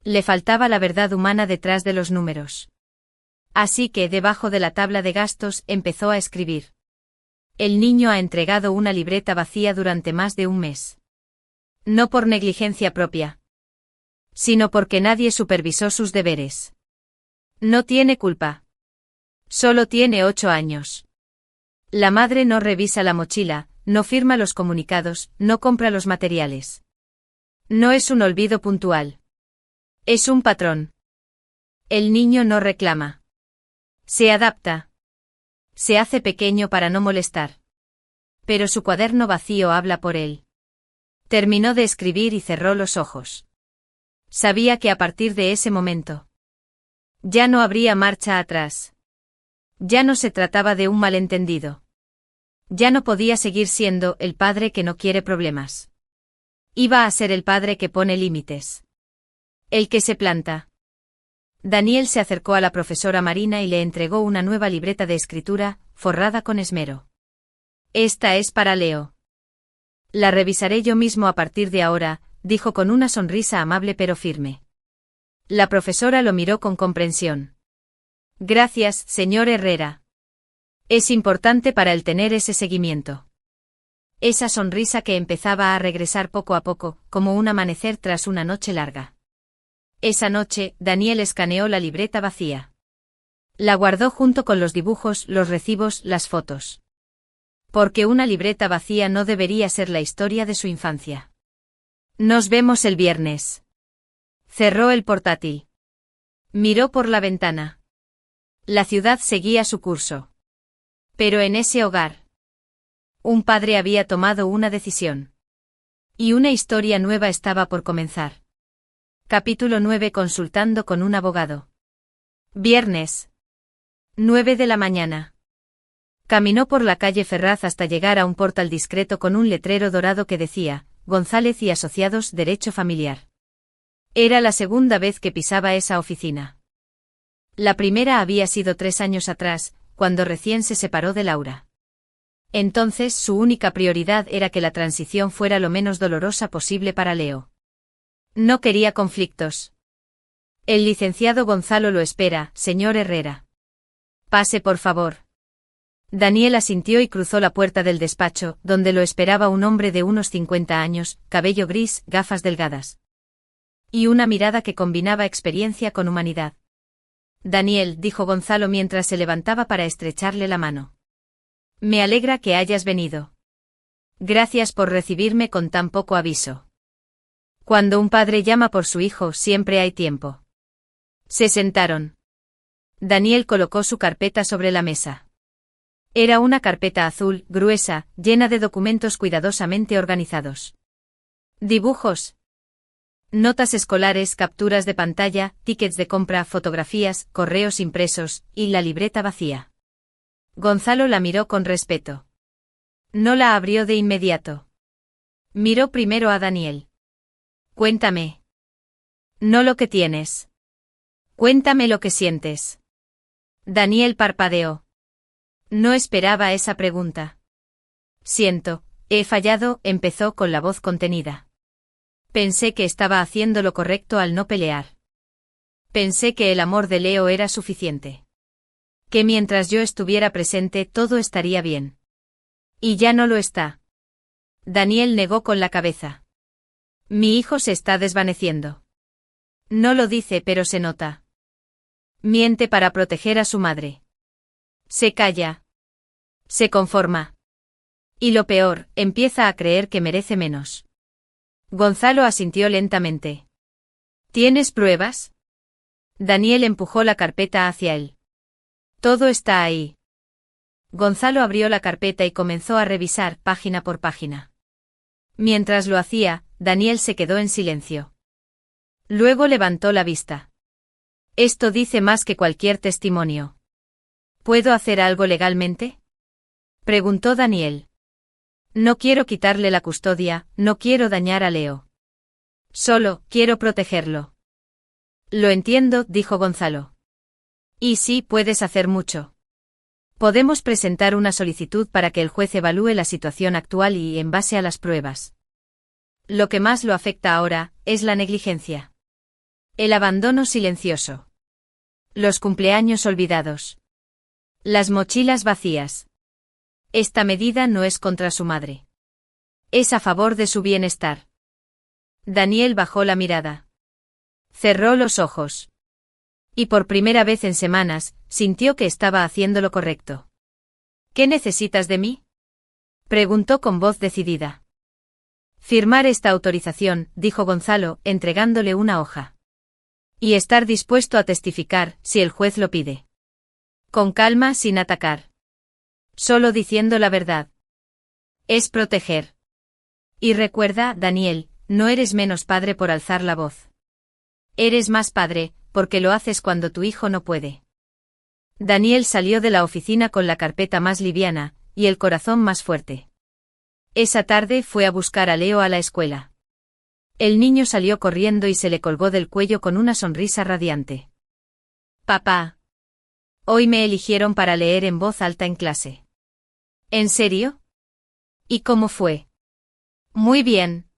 Le faltaba la verdad humana detrás de los números. Así que, debajo de la tabla de gastos, empezó a escribir. El niño ha entregado una libreta vacía durante más de un mes. No por negligencia propia, sino porque nadie supervisó sus deberes. No tiene culpa. Solo tiene 8 años. La madre no revisa la mochila, no firma los comunicados, no compra los materiales. No es un olvido puntual. Es un patrón. El niño no reclama. Se adapta. Se hace pequeño para no molestar. Pero su cuaderno vacío habla por él. Terminó de escribir y cerró los ojos. Sabía que a partir de ese momento ya no habría marcha atrás. Ya no se trataba de un malentendido. Ya no podía seguir siendo el padre que no quiere problemas. Iba a ser el padre que pone límites. El que se planta. Daniel se acercó a la profesora Marina y le entregó una nueva libreta de escritura, forrada con esmero. Esta es para Leo. La revisaré yo mismo a partir de ahora, dijo con una sonrisa amable pero firme. La profesora lo miró con comprensión. Gracias, señor Herrera. Es importante para él tener ese seguimiento. Esa sonrisa que empezaba a regresar poco a poco, como un amanecer tras una noche larga. Esa noche, Daniel escaneó la libreta vacía. La guardó junto con los dibujos, los recibos, las fotos. Porque una libreta vacía no debería ser la historia de su infancia. Nos vemos el viernes. Cerró el portátil. Miró por la ventana. La ciudad seguía su curso. Pero en ese hogar, un padre había tomado una decisión. Y una historia nueva estaba por comenzar. Capítulo 9. Consultando con un abogado. Viernes. 9 de la mañana. Caminó por la calle Ferraz hasta llegar a un portal discreto con un letrero dorado que decía, González y Asociados, Derecho Familiar. Era la segunda vez que pisaba esa oficina. La primera había sido 3 años atrás, cuando recién se separó de Laura. Entonces su única prioridad era que la transición fuera lo menos dolorosa posible para Leo. No quería conflictos. El licenciado Gonzalo lo espera, señor Herrera. Pase por favor. Daniel asintió y cruzó la puerta del despacho, donde lo esperaba un hombre de unos 50 años, cabello gris, gafas delgadas. Y una mirada que combinaba experiencia con humanidad. Daniel, dijo Gonzalo mientras se levantaba para estrecharle la mano. Me alegra que hayas venido. Gracias por recibirme con tan poco aviso. Cuando un padre llama por su hijo, siempre hay tiempo. Se sentaron. Daniel colocó su carpeta sobre la mesa. Era una carpeta azul, gruesa, llena de documentos cuidadosamente organizados. Dibujos. Notas escolares, capturas de pantalla, tickets de compra, fotografías, correos impresos, y la libreta vacía. Gonzalo la miró con respeto. No la abrió de inmediato. Miró primero a Daniel. Cuéntame. No lo que tienes. Cuéntame lo que sientes. Daniel parpadeó. No esperaba esa pregunta. Siento, he fallado, empezó con la voz contenida. Pensé que estaba haciendo lo correcto al no pelear. Pensé que el amor de Leo era suficiente. Que mientras yo estuviera presente todo estaría bien. Y ya no lo está. Daniel negó con la cabeza. Mi hijo se está desvaneciendo. No lo dice, pero se nota. Miente para proteger a su madre. Se calla. Se conforma. Y lo peor, empieza a creer que merece menos. Gonzalo asintió lentamente. ¿Tienes pruebas? Daniel empujó la carpeta hacia él. Todo está ahí. Gonzalo abrió la carpeta y comenzó a revisar página por página. Mientras lo hacía, Daniel se quedó en silencio. Luego levantó la vista. Esto dice más que cualquier testimonio. ¿Puedo hacer algo legalmente? Preguntó Daniel. No quiero quitarle la custodia, no quiero dañar a Leo. Solo, quiero protegerlo. Lo entiendo, dijo Gonzalo. Y sí, puedes hacer mucho. Podemos presentar una solicitud para que el juez evalúe la situación actual y en base a las pruebas. Lo que más lo afecta ahora es la negligencia. El abandono silencioso. Los cumpleaños olvidados. Las mochilas vacías. Esta medida no es contra su madre. Es a favor de su bienestar. Daniel bajó la mirada. Cerró los ojos. Y por primera vez en semanas, sintió que estaba haciendo lo correcto. ¿Qué necesitas de mí? Preguntó con voz decidida. Firmar esta autorización, dijo Gonzalo, entregándole una hoja. Y estar dispuesto a testificar, si el juez lo pide. Con calma, sin atacar. Solo diciendo la verdad. Es proteger. Y recuerda, Daniel, no eres menos padre por alzar la voz. Eres más padre, porque lo haces cuando tu hijo no puede. Daniel salió de la oficina con la carpeta más liviana, y el corazón más fuerte. Esa tarde fue a buscar a Leo a la escuela. El niño salió corriendo y se le colgó del cuello con una sonrisa radiante. Papá. Hoy me eligieron para leer en voz alta en clase. ¿En serio? ¿Y cómo fue? Muy bien.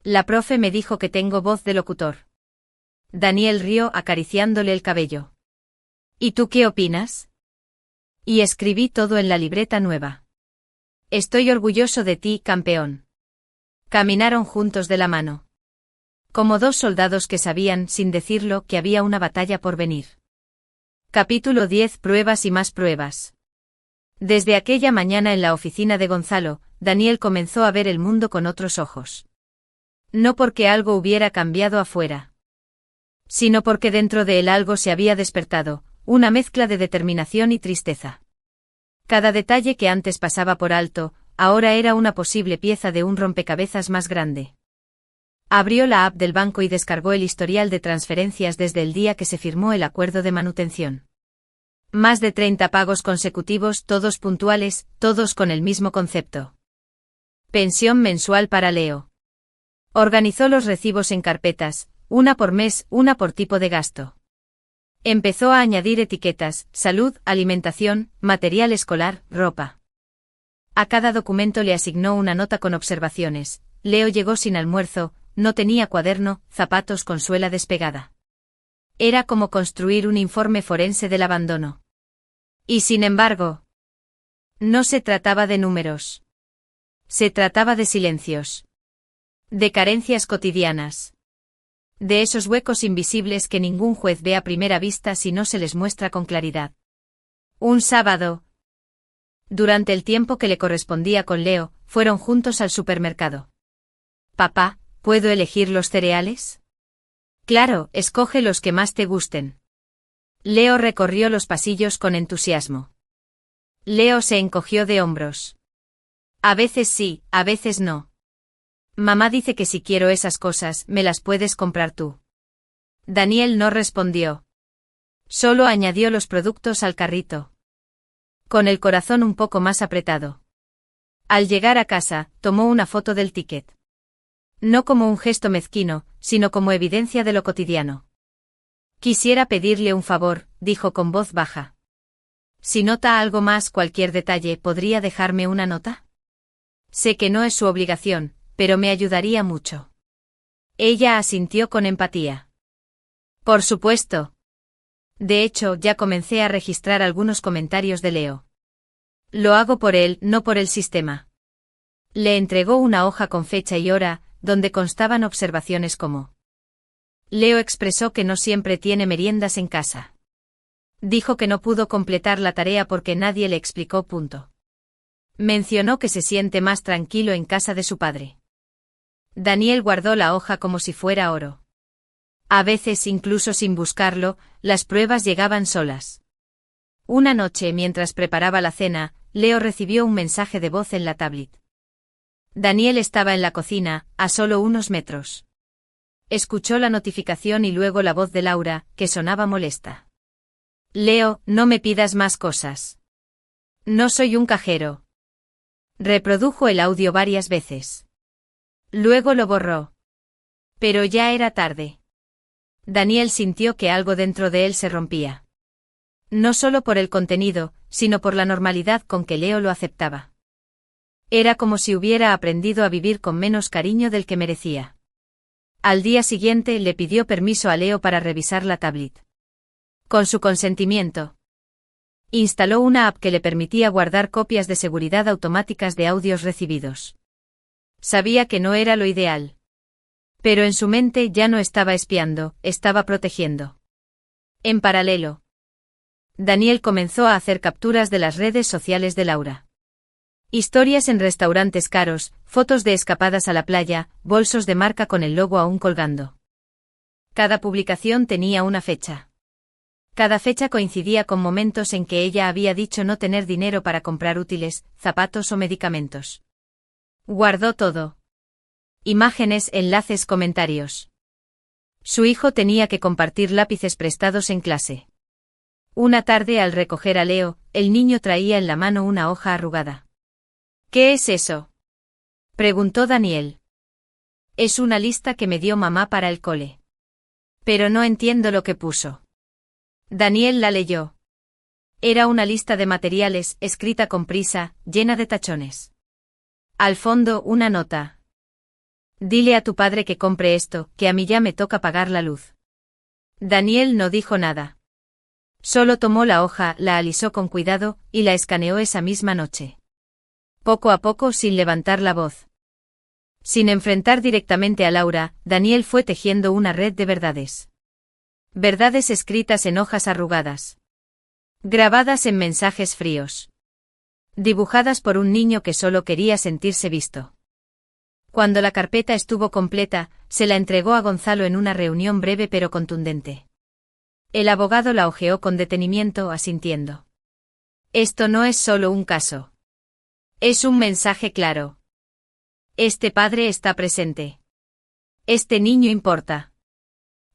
La profe me dijo que tengo voz de locutor. Daniel rió acariciándole el cabello. ¿Y tú qué opinas? Y escribí todo en la libreta nueva. Estoy orgulloso de ti, campeón. Caminaron juntos de la mano. Como dos soldados que sabían, sin decirlo, que había una batalla por venir. Capítulo 10. Pruebas y más pruebas. Desde aquella mañana en la oficina de Gonzalo, Daniel comenzó a ver el mundo con otros ojos. No porque algo hubiera cambiado afuera, sino porque dentro de él algo se había despertado, una mezcla de determinación y tristeza. Cada detalle que antes pasaba por alto, ahora era una posible pieza de un rompecabezas más grande. Abrió la app del banco y descargó el historial de transferencias desde el día que se firmó el acuerdo de manutención. Más de 30 pagos consecutivos, todos puntuales, todos con el mismo concepto. Pensión mensual para Leo. Organizó los recibos en carpetas, una por mes, una por tipo de gasto. Empezó a añadir etiquetas, salud, alimentación, material escolar, ropa. A cada documento le asignó una nota con observaciones. Leo llegó sin almuerzo, no tenía cuaderno, zapatos con suela despegada. Era como construir un informe forense del abandono. Y sin embargo, no se trataba de números. Se trataba de silencios. De carencias cotidianas. De esos huecos invisibles que ningún juez ve a primera vista si no se les muestra con claridad. Un sábado, durante el tiempo que le correspondía con Leo, fueron juntos al supermercado. Papá, ¿puedo elegir los cereales? Claro, escoge los que más te gusten. Leo recorrió los pasillos con entusiasmo. Leo se encogió de hombros. A veces sí, a veces no. Mamá dice que si quiero esas cosas, me las puedes comprar tú. Daniel no respondió. Solo añadió los productos al carrito. Con el corazón un poco más apretado. Al llegar a casa, tomó una foto del ticket. No como un gesto mezquino, sino como evidencia de lo cotidiano. Quisiera pedirle un favor, dijo con voz baja. Si nota algo más, cualquier detalle, ¿podría dejarme una nota? Sé que no es su obligación, pero me ayudaría mucho. Ella asintió con empatía. Por supuesto. De hecho, ya comencé a registrar algunos comentarios de Leo. Lo hago por él, no por el sistema. Le entregó una hoja con fecha y hora, donde constaban observaciones como: Leo expresó que no siempre tiene meriendas en casa. Dijo que no pudo completar la tarea porque nadie le explicó. Mencionó que se siente más tranquilo en casa de su padre. Daniel guardó la hoja como si fuera oro. A veces, incluso sin buscarlo, las pruebas llegaban solas. Una noche, mientras preparaba la cena, Leo recibió un mensaje de voz en la tablet. Daniel estaba en la cocina, a solo unos metros. Escuchó la notificación y luego la voz de Laura, que sonaba molesta. Leo, no me pidas más cosas. No soy un cajero. Reprodujo el audio varias veces. Luego lo borró. Pero ya era tarde. Daniel sintió que algo dentro de él se rompía. No solo por el contenido, sino por la normalidad con que Leo lo aceptaba. Era como si hubiera aprendido a vivir con menos cariño del que merecía. Al día siguiente le pidió permiso a Leo para revisar la tablet. Con su consentimiento. Instaló una app que le permitía guardar copias de seguridad automáticas de audios recibidos. Sabía que no era lo ideal. Pero en su mente ya no estaba espiando, estaba protegiendo. En paralelo, Daniel comenzó a hacer capturas de las redes sociales de Laura. Historias en restaurantes caros, fotos de escapadas a la playa, bolsos de marca con el logo aún colgando. Cada publicación tenía una fecha. Cada fecha coincidía con momentos en que ella había dicho no tener dinero para comprar útiles, zapatos o medicamentos. Guardó todo. Imágenes, enlaces, comentarios. Su hijo tenía que compartir lápices prestados en clase. Una tarde al recoger a Leo, el niño traía en la mano una hoja arrugada. ¿Qué es eso?, preguntó Daniel. Es una lista que me dio mamá para el cole. Pero no entiendo lo que puso. Daniel la leyó. Era una lista de materiales, escrita con prisa, llena de tachones. Al fondo, una nota. Dile a tu padre que compre esto, que a mí ya me toca pagar la luz. Daniel no dijo nada. Solo tomó la hoja, la alisó con cuidado, y la escaneó esa misma noche. Poco a poco, sin levantar la voz. Sin enfrentar directamente a Laura, Daniel fue tejiendo una red de verdades. Verdades escritas en hojas arrugadas. Grabadas en mensajes fríos. Dibujadas por un niño que solo quería sentirse visto. Cuando la carpeta estuvo completa, se la entregó a Gonzalo en una reunión breve pero contundente. El abogado la hojeó con detenimiento, asintiendo. Esto no es solo un caso. Es un mensaje claro. Este padre está presente. Este niño importa.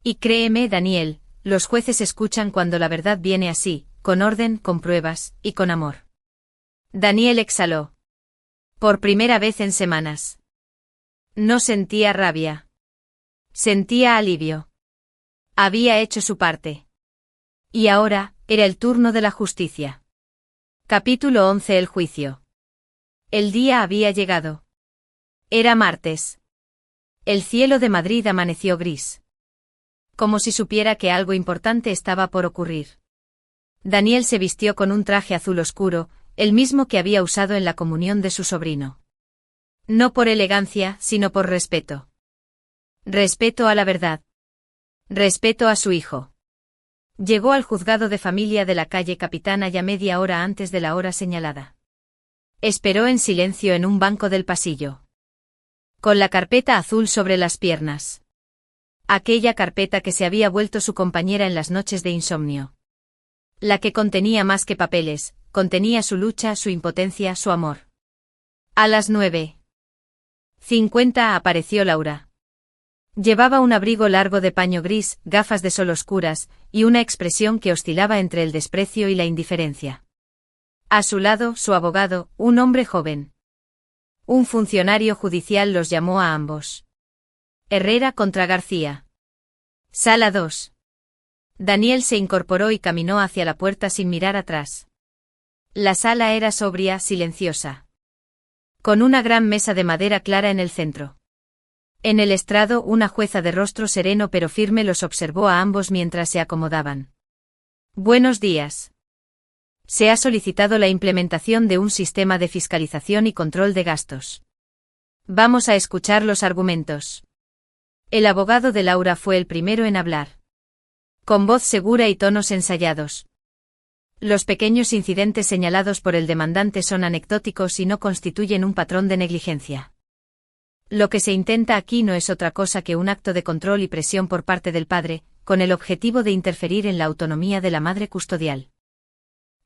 Y créeme, Daniel, los jueces escuchan cuando la verdad viene así, con orden, con pruebas, y con amor. Daniel exhaló. Por primera vez en semanas. No sentía rabia. Sentía alivio. Había hecho su parte. Y ahora, era el turno de la justicia. Capítulo 11. El juicio. El día había llegado. Era martes. El cielo de Madrid amaneció gris. Como si supiera que algo importante estaba por ocurrir. Daniel se vistió con un traje azul oscuro, el mismo que había usado en la comunión de su sobrino. No por elegancia, sino por respeto. Respeto a la verdad. Respeto a su hijo. Llegó al juzgado de familia de la calle Capitana ya media hora antes de la hora señalada. Esperó en silencio en un banco del pasillo. Con la carpeta azul sobre las piernas. Aquella carpeta que se había vuelto su compañera en las noches de insomnio. La que contenía más que papeles, contenía su lucha, su impotencia, su amor. A las 9:50 apareció Laura. Llevaba un abrigo largo de paño gris, gafas de sol oscuras, y una expresión que oscilaba entre el desprecio y la indiferencia. A su lado, su abogado, un hombre joven. Un funcionario judicial los llamó a ambos. Herrera contra García. Sala 2. Daniel se incorporó y caminó hacia la puerta sin mirar atrás. La sala era sobria, silenciosa. Con una gran mesa de madera clara en el centro. En el estrado, una jueza de rostro sereno pero firme los observó a ambos mientras se acomodaban. Buenos días. Se ha solicitado la implementación de un sistema de fiscalización y control de gastos. Vamos a escuchar los argumentos. El abogado de Laura fue el primero en hablar. Con voz segura y tonos ensayados. Los pequeños incidentes señalados por el demandante son anecdóticos y no constituyen un patrón de negligencia. Lo que se intenta aquí no es otra cosa que un acto de control y presión por parte del padre, con el objetivo de interferir en la autonomía de la madre custodial.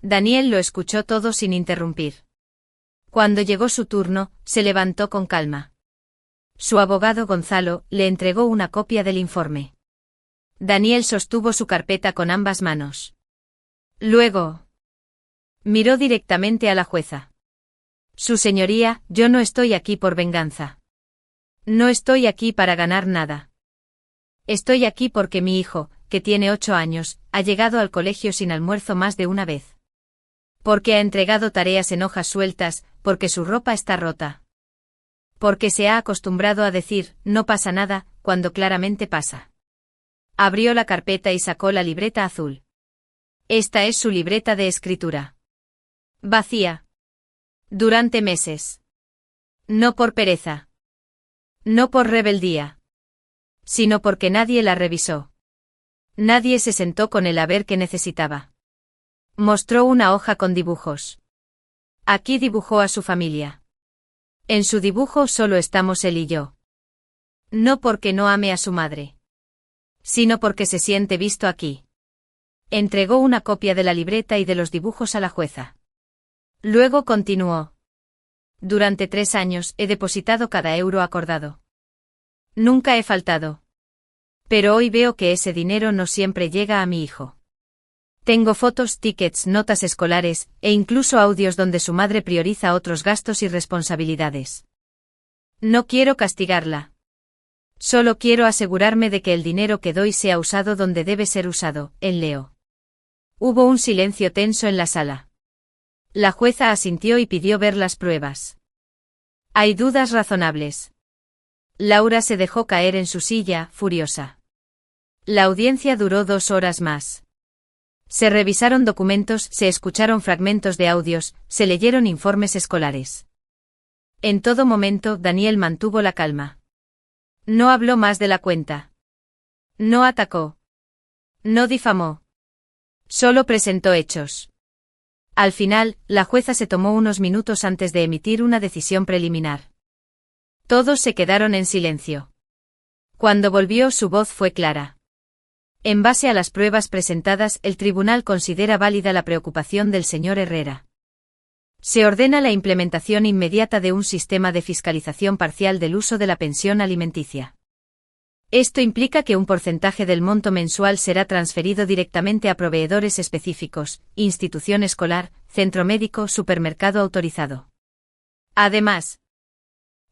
Daniel lo escuchó todo sin interrumpir. Cuando llegó su turno, se levantó con calma. Su abogado Gonzalo le entregó una copia del informe. Daniel sostuvo su carpeta con ambas manos. Luego miró directamente a la jueza. Su señoría, yo no estoy aquí por venganza. No estoy aquí para ganar nada. Estoy aquí porque mi hijo, que tiene 8 años, ha llegado al colegio sin almuerzo más de una vez. Porque ha entregado tareas en hojas sueltas, porque su ropa está rota. Porque se ha acostumbrado a decir, no pasa nada, cuando claramente pasa. Abrió la carpeta y sacó la libreta azul. Esta es su libreta de escritura. Vacía. Durante meses. No por pereza. No por rebeldía. Sino porque nadie la revisó. Nadie se sentó con el haber que necesitaba. Mostró una hoja con dibujos. Aquí dibujó a su familia. En su dibujo solo estamos él y yo. No porque no ame a su madre. Sino porque se siente visto aquí. Entregó una copia de la libreta y de los dibujos a la jueza. Luego continuó. Durante 3 años he depositado cada euro acordado. Nunca he faltado. Pero hoy veo que ese dinero no siempre llega a mi hijo. Tengo fotos, tickets, notas escolares, e incluso audios donde su madre prioriza otros gastos y responsabilidades. No quiero castigarla. Solo quiero asegurarme de que el dinero que doy sea usado donde debe ser usado, en Leo. Hubo un silencio tenso en la sala. La jueza asintió y pidió ver las pruebas. Hay dudas razonables. Laura se dejó caer en su silla, furiosa. La audiencia duró 2 horas más. Se revisaron documentos, se escucharon fragmentos de audios, se leyeron informes escolares. En todo momento, Daniel mantuvo la calma. No habló más de la cuenta. No atacó. No difamó. Solo presentó hechos. Al final, la jueza se tomó unos minutos antes de emitir una decisión preliminar. Todos se quedaron en silencio. Cuando volvió, su voz fue clara. En base a las pruebas presentadas, el tribunal considera válida la preocupación del señor Herrera. Se ordena la implementación inmediata de un sistema de fiscalización parcial del uso de la pensión alimenticia. Esto implica que un porcentaje del monto mensual será transferido directamente a proveedores específicos, institución escolar, centro médico, supermercado autorizado. Además,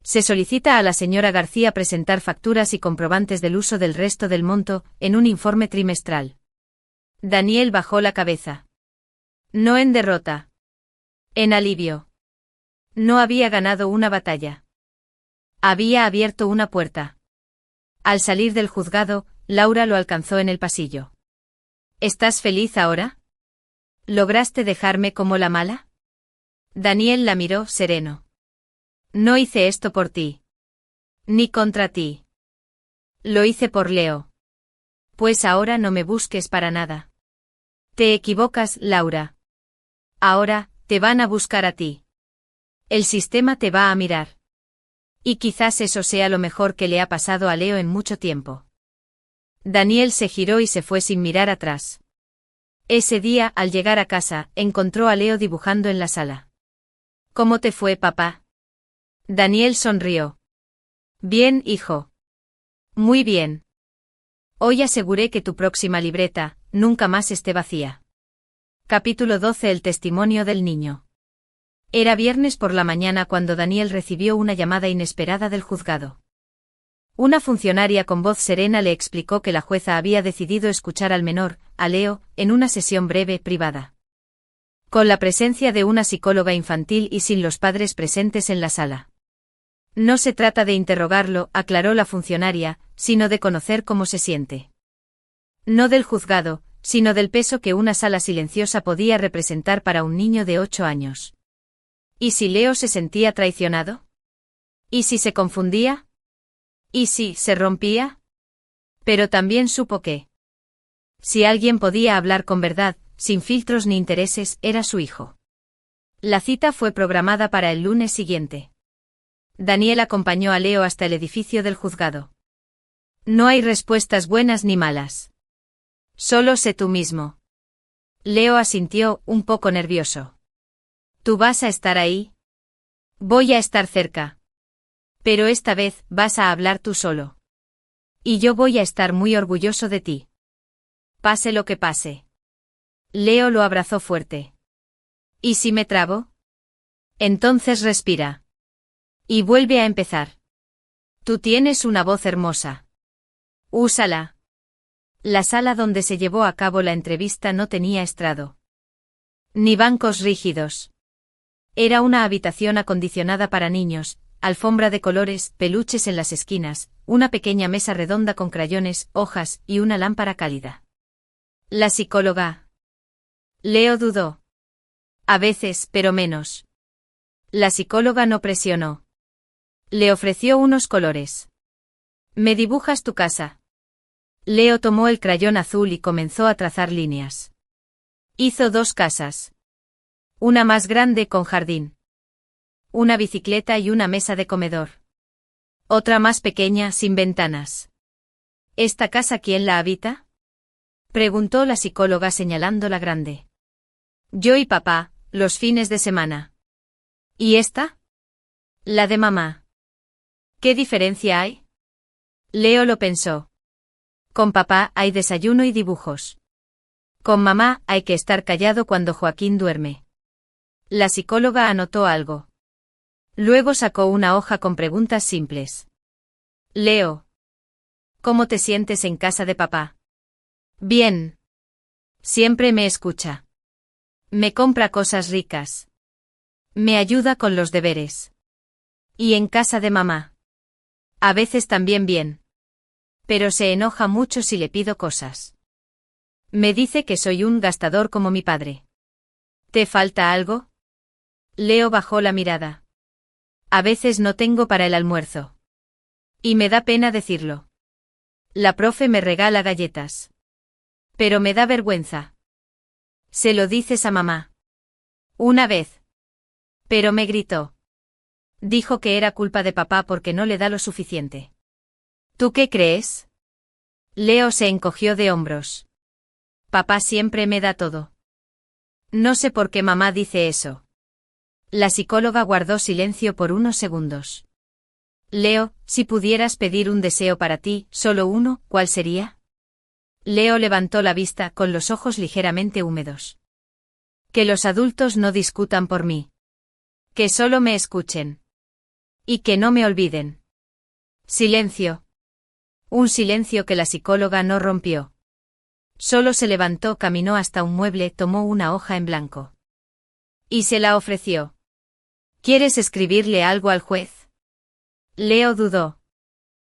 se solicita a la señora García presentar facturas y comprobantes del uso del resto del monto, en un informe trimestral. Daniel bajó la cabeza. No en derrota. En alivio. No había ganado una batalla. Había abierto una puerta. Al salir del juzgado, Laura lo alcanzó en el pasillo. ¿Estás feliz ahora? ¿Lograste dejarme como la mala? Daniel la miró sereno. No hice esto por ti. Ni contra ti. Lo hice por Leo. Pues ahora no me busques para nada. Te equivocas, Laura. Ahora, te van a buscar a ti. El sistema te va a mirar. Y quizás eso sea lo mejor que le ha pasado a Leo en mucho tiempo. Daniel se giró y se fue sin mirar atrás. Ese día, al llegar a casa, encontró a Leo dibujando en la sala. ¿Cómo te fue, papá? Daniel sonrió. Bien, hijo. Muy bien. Hoy aseguré que tu próxima libreta, nunca más esté vacía. Capítulo 12. El testimonio del niño. Era viernes por la mañana cuando Daniel recibió una llamada inesperada del juzgado. Una funcionaria con voz serena le explicó que la jueza había decidido escuchar al menor, a Leo, en una sesión breve, privada. Con la presencia de una psicóloga infantil y sin los padres presentes en la sala. No se trata de interrogarlo, aclaró la funcionaria, sino de conocer cómo se siente. No del juzgado, sino del peso que una sala silenciosa podía representar para un niño de 8 años. ¿Y si Leo se sentía traicionado? ¿Y si se confundía? ¿Y si se rompía? Pero también supo que, si alguien podía hablar con verdad, sin filtros ni intereses, era su hijo. La cita fue programada para el lunes siguiente. Daniel acompañó a Leo hasta el edificio del juzgado. No hay respuestas buenas ni malas. Solo sé tú mismo. Leo asintió, un poco nervioso. ¿Tú vas a estar ahí? Voy a estar cerca. Pero esta vez vas a hablar tú solo. Y yo voy a estar muy orgulloso de ti. Pase lo que pase. Leo lo abrazó fuerte. ¿Y si me trabo? Entonces respira. Y vuelve a empezar. Tú tienes una voz hermosa. Úsala. La sala donde se llevó a cabo la entrevista no tenía estrado. Ni bancos rígidos. Era una habitación acondicionada para niños, alfombra de colores, peluches en las esquinas, una pequeña mesa redonda con crayones, hojas y una lámpara cálida. La psicóloga. Leo dudó. A veces, pero menos. La psicóloga no presionó. Le ofreció unos colores. ¿Me dibujas tu casa? Leo tomó el crayón azul y comenzó a trazar líneas. Hizo 2 casas. Una más grande con jardín. Una bicicleta y una mesa de comedor. Otra más pequeña, sin ventanas. ¿Esta casa quién la habita? Preguntó la psicóloga señalando la grande. Yo y papá, los fines de semana. ¿Y esta? La de mamá. ¿Qué diferencia hay? Leo lo pensó. Con papá hay desayuno y dibujos. Con mamá hay que estar callado cuando Joaquín duerme. La psicóloga anotó algo. Luego sacó una hoja con preguntas simples. Leo. ¿Cómo te sientes en casa de papá? Bien. Siempre me escucha. Me compra cosas ricas. Me ayuda con los deberes. ¿Y en casa de mamá? A veces también bien. Pero se enoja mucho si le pido cosas. Me dice que soy un gastador como mi padre. ¿Te falta algo? Leo bajó la mirada. A veces no tengo para el almuerzo. Y me da pena decirlo. La profe me regala galletas. Pero me da vergüenza. ¿Se lo dices a mamá? Una vez. Pero me gritó. Dijo que era culpa de papá porque no le da lo suficiente. ¿Tú qué crees? Leo se encogió de hombros. Papá siempre me da todo. No sé por qué mamá dice eso. La psicóloga guardó silencio por unos segundos. Leo, si pudieras pedir un deseo para ti, solo uno, ¿cuál sería? Leo levantó la vista con los ojos ligeramente húmedos. Que los adultos no discutan por mí. Que solo me escuchen. Y que no me olviden. Silencio. Un silencio que la psicóloga no rompió. Solo se levantó, caminó hasta un mueble, tomó una hoja en blanco. Y se la ofreció. ¿Quieres escribirle algo al juez? Leo dudó.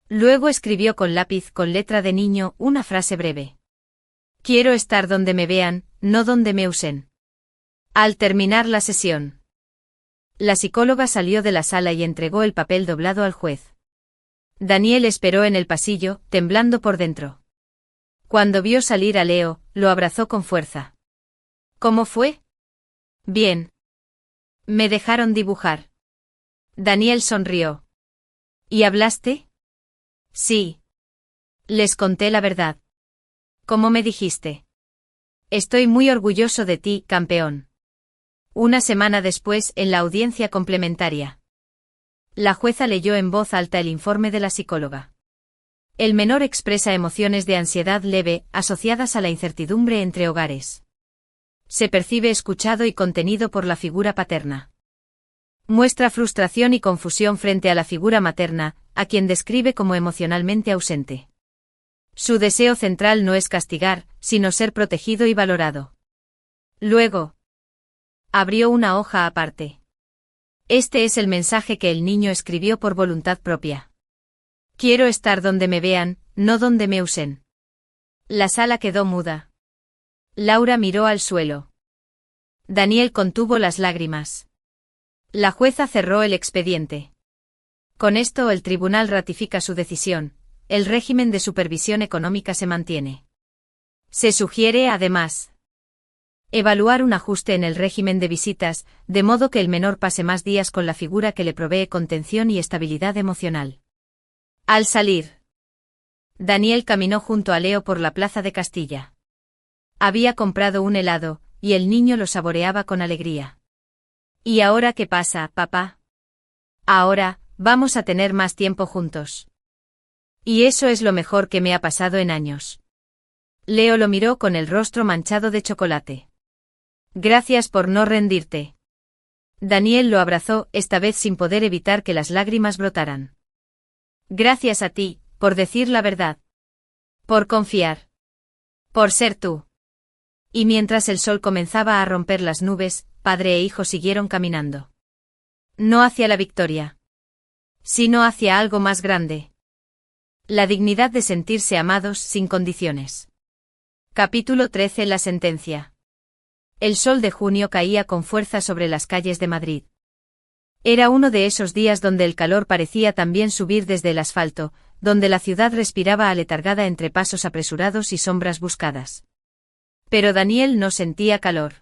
Luego escribió con lápiz con letra de niño una frase breve. Quiero estar donde me vean, no donde me usen. Al terminar la sesión. La psicóloga salió de la sala y entregó el papel doblado al juez. Daniel esperó en el pasillo, temblando por dentro. Cuando vio salir a Leo, lo abrazó con fuerza. ¿Cómo fue? Bien. Me dejaron dibujar. Daniel sonrió. ¿Y hablaste? Sí. Les conté la verdad. ¿Cómo me dijiste? Estoy muy orgulloso de ti, campeón. Una semana después, en la audiencia complementaria. La jueza leyó en voz alta el informe de la psicóloga. El menor expresa emociones de ansiedad leve, asociadas a la incertidumbre entre hogares. Se percibe escuchado y contenido por la figura paterna. Muestra frustración y confusión frente a la figura materna, a quien describe como emocionalmente ausente. Su deseo central no es castigar, sino ser protegido y valorado. Luego, abrió una hoja aparte. Este es el mensaje que el niño escribió por voluntad propia. Quiero estar donde me vean, no donde me usen. La sala quedó muda. Laura miró al suelo. Daniel contuvo las lágrimas. La jueza cerró el expediente. Con esto el tribunal ratifica su decisión, el régimen de supervisión económica se mantiene. Se sugiere, además, evaluar un ajuste en el régimen de visitas, de modo que el menor pase más días con la figura que le provee contención y estabilidad emocional. Al salir, Daniel caminó junto a Leo por la plaza de Castilla. Había comprado un helado, y el niño lo saboreaba con alegría. ¿Y ahora qué pasa, papá? Ahora, Vamos a tener más tiempo juntos. Y eso es lo mejor que me ha pasado en años. Leo lo miró con el rostro manchado de chocolate. Gracias por no rendirte. Daniel lo abrazó, esta vez sin poder evitar que las lágrimas brotaran. Gracias a ti, por decir la verdad. Por confiar. Por ser tú. Y mientras el sol comenzaba a romper las nubes, padre e hijo siguieron caminando. No hacia la victoria, sino hacia algo más grande. La dignidad de sentirse amados sin condiciones. Capítulo 13. La sentencia. El sol de junio caía con fuerza sobre las calles de Madrid. Era uno de esos días donde el calor parecía también subir desde el asfalto, donde la ciudad respiraba aletargada entre pasos apresurados y sombras buscadas. Pero Daniel no sentía calor.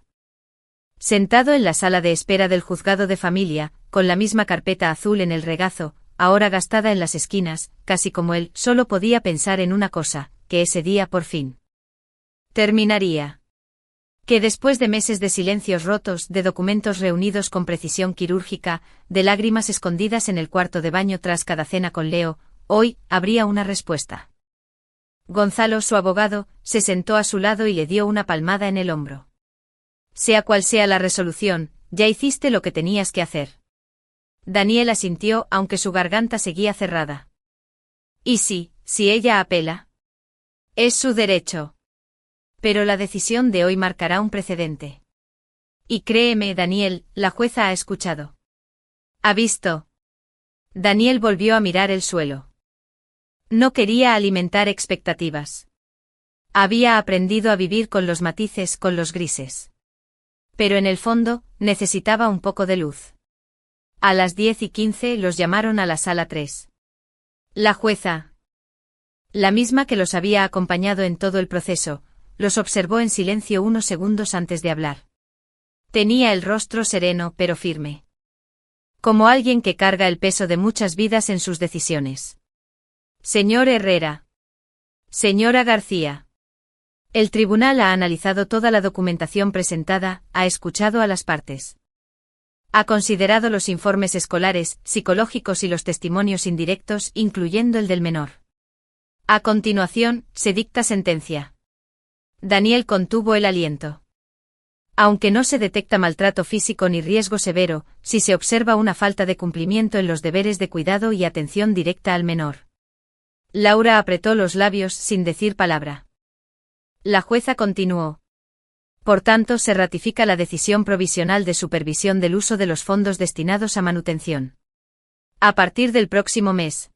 Sentado en la sala de espera del juzgado de familia, con la misma carpeta azul en el regazo, ahora gastada en las esquinas, casi como él, solo podía pensar en una cosa, que ese día por fin terminaría. Que después de meses de silencios rotos, de documentos reunidos con precisión quirúrgica, de lágrimas escondidas en el cuarto de baño tras cada cena con Leo, hoy habría una respuesta. Gonzalo, su abogado, se sentó a su lado y le dio una palmada en el hombro. Sea cual sea la resolución, ya hiciste lo que tenías que hacer. Daniel asintió, aunque su garganta seguía cerrada. ¿Y si ella apela? Es su derecho. Pero la decisión de hoy marcará un precedente. Y créeme, Daniel, la jueza ha escuchado. ¿Ha visto? Daniel volvió a mirar el suelo. No quería alimentar expectativas. Había aprendido a vivir con los matices, con los grises. Pero en el fondo, necesitaba un poco de luz. A las 10:15 los llamaron a la sala 3. La jueza, la misma que los había acompañado en todo el proceso, los observó en silencio unos segundos antes de hablar. Tenía el rostro sereno pero firme. Como alguien que carga el peso de muchas vidas en sus decisiones. Señor Herrera. Señora García. El tribunal ha analizado toda la documentación presentada, ha escuchado a las partes. Ha considerado los informes escolares, psicológicos y los testimonios indirectos, incluyendo el del menor. A continuación, se dicta sentencia. Daniel contuvo el aliento. Aunque no se detecta maltrato físico ni riesgo severo, sí se observa una falta de cumplimiento en los deberes de cuidado y atención directa al menor. Laura apretó los labios sin decir palabra. La jueza continuó. Por tanto, se ratifica la decisión provisional de supervisión del uso de los fondos destinados a manutención. A partir del próximo mes,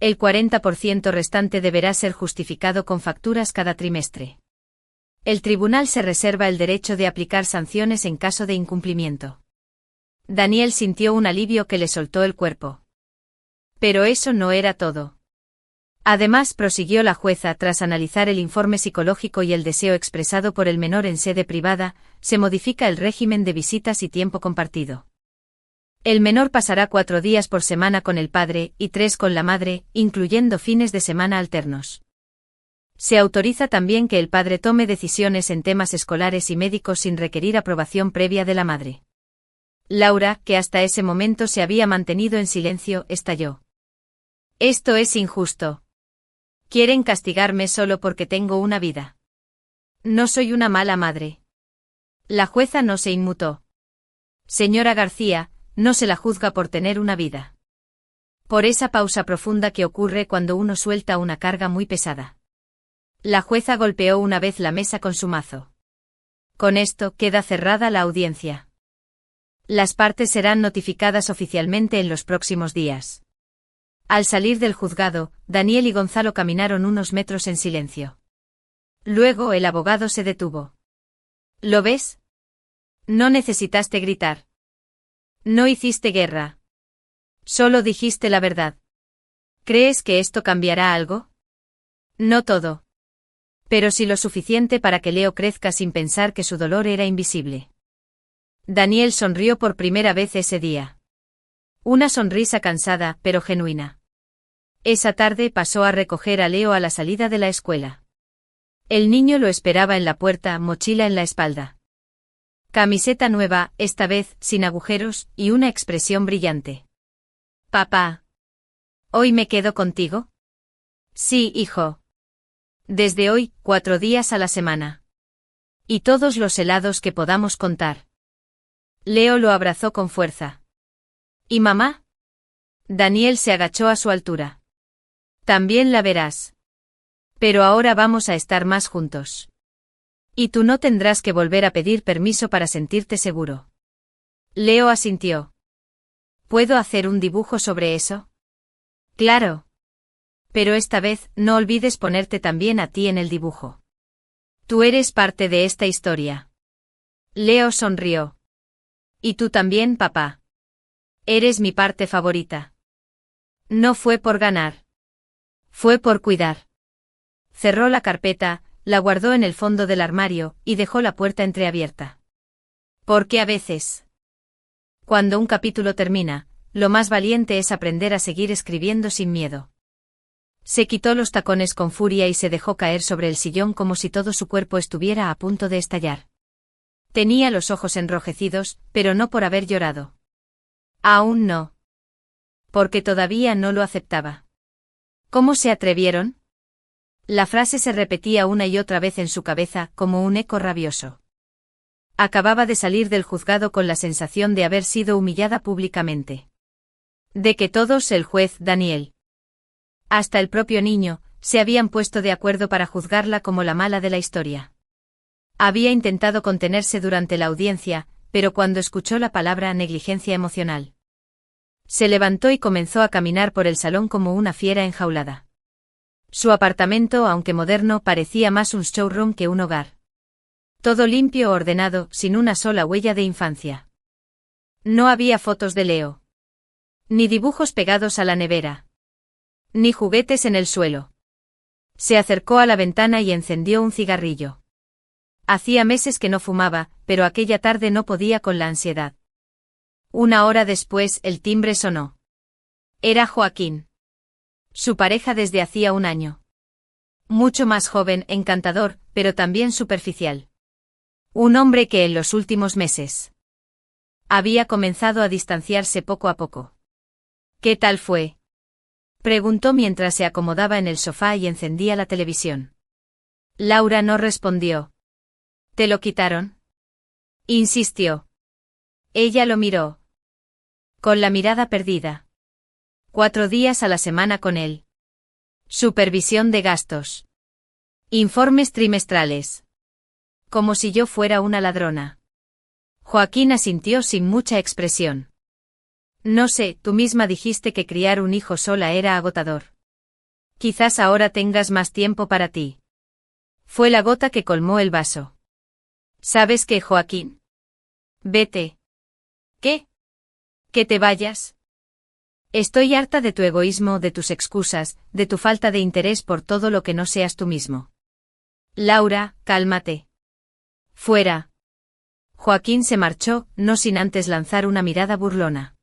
el 40% restante deberá ser justificado con facturas cada trimestre. El tribunal se reserva el derecho de aplicar sanciones en caso de incumplimiento. Daniel sintió un alivio que le soltó el cuerpo. Pero eso no era todo. Además, prosiguió la jueza, tras analizar el informe psicológico y el deseo expresado por el menor en sede privada, se modifica el régimen de visitas y tiempo compartido. El menor pasará 4 días por semana con el padre y 3 con la madre, incluyendo fines de semana alternos. Se autoriza también que el padre tome decisiones en temas escolares y médicos sin requerir aprobación previa de la madre. Laura, que hasta ese momento se había mantenido en silencio, estalló. Esto es injusto. Quieren castigarme solo porque tengo una vida. No soy una mala madre. La jueza no se inmutó. Señora García, no se la juzga por tener una vida. Por esa pausa profunda que ocurre cuando uno suelta una carga muy pesada. La jueza golpeó una vez la mesa con su mazo. Con esto queda cerrada la audiencia. Las partes serán notificadas oficialmente en los próximos días. Al salir del juzgado, Daniel y Gonzalo caminaron unos metros en silencio. Luego el abogado se detuvo. ¿Lo ves? No necesitaste gritar. No hiciste guerra. Solo dijiste la verdad. ¿Crees que esto cambiará algo? No todo. Pero sí lo suficiente para que Leo crezca sin pensar que su dolor era invisible. Daniel sonrió por primera vez ese día. Una sonrisa cansada, pero genuina. Esa tarde pasó a recoger a Leo a la salida de la escuela. El niño lo esperaba en la puerta, mochila en la espalda. Camiseta nueva, esta vez sin agujeros, y una expresión brillante. Papá. ¿Hoy me quedo contigo? Sí, hijo. Desde hoy, 4 días a la semana. Y todos los helados que podamos contar. Leo lo abrazó con fuerza. ¿Y mamá? Daniel se agachó a su altura. También la verás. Pero ahora vamos a estar más juntos. Y tú no tendrás que volver a pedir permiso para sentirte seguro. Leo asintió. ¿Puedo hacer un dibujo sobre eso? Claro. Pero esta vez, no olvides ponerte también a ti en el dibujo. Tú eres parte de esta historia. Leo sonrió. Y tú también, papá. Eres mi parte favorita. No fue por ganar. Fue por cuidar. Cerró la carpeta, la guardó en el fondo del armario, y dejó la puerta entreabierta. Porque a veces, cuando un capítulo termina, lo más valiente es aprender a seguir escribiendo sin miedo. Se quitó los tacones con furia y se dejó caer sobre el sillón como si todo su cuerpo estuviera a punto de estallar. Tenía los ojos enrojecidos, pero no por haber llorado. Aún no. Porque todavía no lo aceptaba. ¿Cómo se atrevieron? La frase se repetía una y otra vez en su cabeza, como un eco rabioso. Acababa de salir del juzgado con la sensación de haber sido humillada públicamente. De que todos, el juez, Daniel, hasta el propio niño, se habían puesto de acuerdo para juzgarla como la mala de la historia. Había intentado contenerse durante la audiencia, pero cuando escuchó la palabra negligencia emocional, se levantó y comenzó a caminar por el salón como una fiera enjaulada. Su apartamento, aunque moderno, parecía más un showroom que un hogar. Todo limpio, ordenado, sin una sola huella de infancia. No había fotos de Leo. Ni dibujos pegados a la nevera. Ni juguetes en el suelo. Se acercó a la ventana y encendió un cigarrillo. Hacía meses que no fumaba, pero aquella tarde no podía con la ansiedad. 1 hora después, el timbre sonó. Era Joaquín. Su pareja desde hacía 1 año. Mucho más joven, encantador, pero también superficial. Un hombre que en los últimos meses había comenzado a distanciarse poco a poco. ¿Qué tal fue? Preguntó mientras se acomodaba en el sofá y encendía la televisión. Laura no respondió. ¿Te lo quitaron? Insistió. Ella lo miró. Con la mirada perdida. 4 días a la semana con él. Supervisión de gastos. Informes trimestrales. Como si yo fuera una ladrona. Joaquín asintió sin mucha expresión. No sé, tú misma dijiste que criar un hijo sola era agotador. Quizás ahora tengas más tiempo para ti. Fue la gota que colmó el vaso. ¿Sabes qué, Joaquín? Vete. ¿Qué? ¿Que te vayas? Estoy harta de tu egoísmo, de tus excusas, de tu falta de interés por todo lo que no seas tú mismo. Laura, cálmate. Fuera. Joaquín se marchó, no sin antes lanzar una mirada burlona.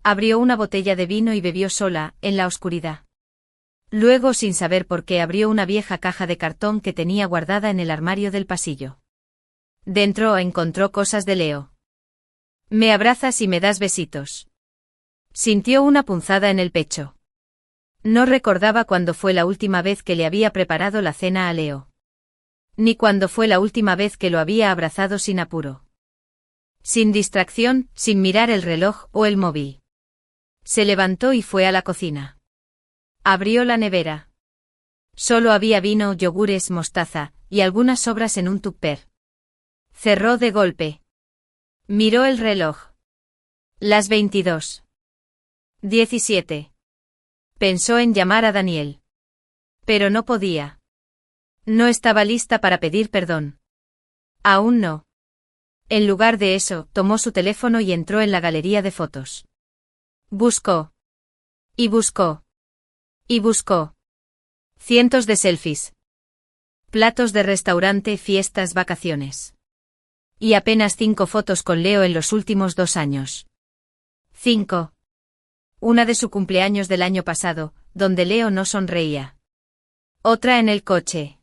Abrió una botella de vino y bebió sola, en la oscuridad. Luego, sin saber por qué, abrió una vieja caja de cartón que tenía guardada en el armario del pasillo. Dentro encontró cosas de Leo. Me abrazas y me das besitos. Sintió una punzada en el pecho. No recordaba cuándo fue la última vez que le había preparado la cena a Leo. Ni cuándo fue la última vez que lo había abrazado sin apuro. Sin distracción, sin mirar el reloj o el móvil. Se levantó y fue a la cocina. Abrió la nevera. Solo había vino, yogures, mostaza, y algunas sobras en un tupper. Cerró de golpe. Miró el reloj. Las 22:17. Pensó en llamar a Daniel. Pero no podía. No estaba lista para pedir perdón. Aún no. En lugar de eso, tomó su teléfono y entró en la galería de fotos. Buscó. Y buscó. Y buscó. Cientos de selfies. Platos de restaurante, fiestas, vacaciones. Y apenas 5 fotos con Leo en los últimos 2 años. 5. Una de su cumpleaños del año pasado, donde Leo no sonreía. Otra en el coche.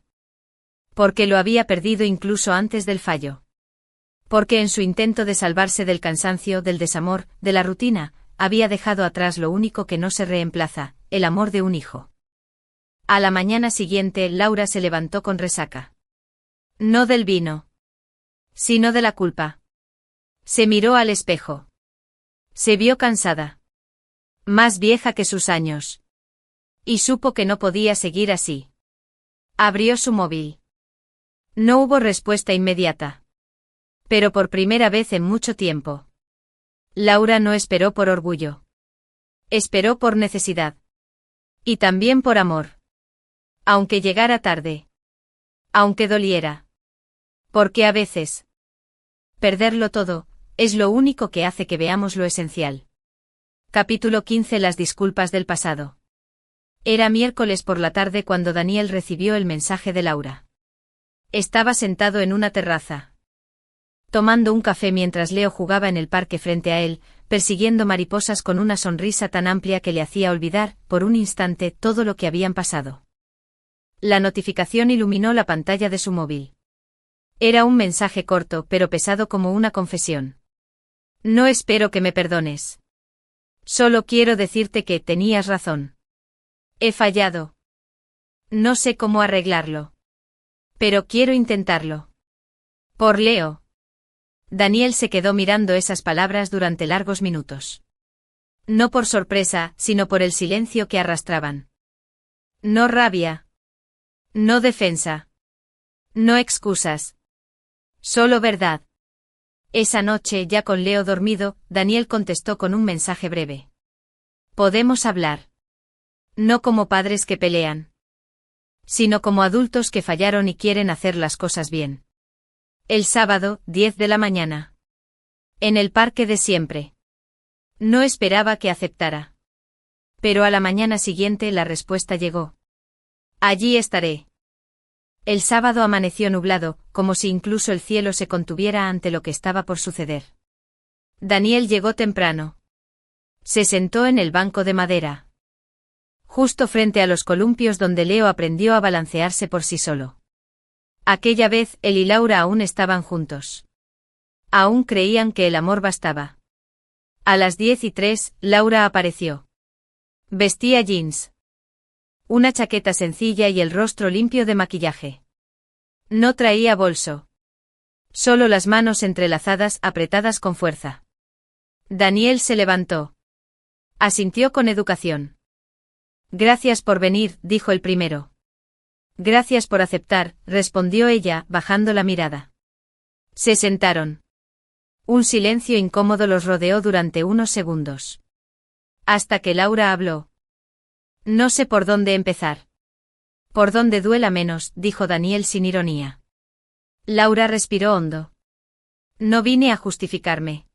Porque lo había perdido incluso antes del fallo. Porque en su intento de salvarse del cansancio, del desamor, de la rutina, había dejado atrás lo único que no se reemplaza, el amor de un hijo. A la mañana siguiente, Laura se levantó con resaca. No del vino, sino de la culpa. Se miró al espejo. Se vio cansada. Más vieja que sus años. Y supo que no podía seguir así. Abrió su móvil. No hubo respuesta inmediata. Pero por primera vez en mucho tiempo. Laura no esperó por orgullo. Esperó por necesidad. Y también por amor. Aunque llegara tarde. Aunque doliera. Porque a veces, perderlo todo, es lo único que hace que veamos lo esencial. Capítulo 15. Las disculpas del pasado. Era miércoles por la tarde cuando Daniel recibió el mensaje de Laura. Estaba sentado en una terraza, tomando un café mientras Leo jugaba en el parque frente a él, persiguiendo mariposas con una sonrisa tan amplia que le hacía olvidar, por un instante, todo lo que habían pasado. La notificación iluminó la pantalla de su móvil. Era un mensaje corto pero pesado como una confesión. No espero que me perdones. Solo quiero decirte que tenías razón. He fallado. No sé cómo arreglarlo. Pero quiero intentarlo. Por Leo. Daniel se quedó mirando esas palabras durante largos minutos. No por sorpresa, sino por el silencio que arrastraban. No rabia. No defensa. No excusas. Solo verdad. Esa noche, ya con Leo dormido, Daniel contestó con un mensaje breve. Podemos hablar. No como padres que pelean, sino como adultos que fallaron y quieren hacer las cosas bien. El sábado, 10 de la mañana. En el parque de siempre. No esperaba que aceptara. Pero a la mañana siguiente la respuesta llegó. Allí estaré. El sábado amaneció nublado, como si incluso el cielo se contuviera ante lo que estaba por suceder. Daniel llegó temprano. Se sentó en el banco de madera, justo frente a los columpios donde Leo aprendió a balancearse por sí solo. Aquella vez, él y Laura aún estaban juntos. Aún creían que el amor bastaba. A las 10:03, Laura apareció. Vestía jeans, una chaqueta sencilla y el rostro limpio de maquillaje. No traía bolso. Solo las manos entrelazadas, apretadas con fuerza. Daniel se levantó. Asintió con educación. Gracias por venir, dijo el primero. Gracias por aceptar, respondió ella, bajando la mirada. Se sentaron. Un silencio incómodo los rodeó durante unos segundos. Hasta que Laura habló. No sé por dónde empezar. Por dónde duela menos, dijo Daniel sin ironía. Laura respiró hondo. No vine a justificarme.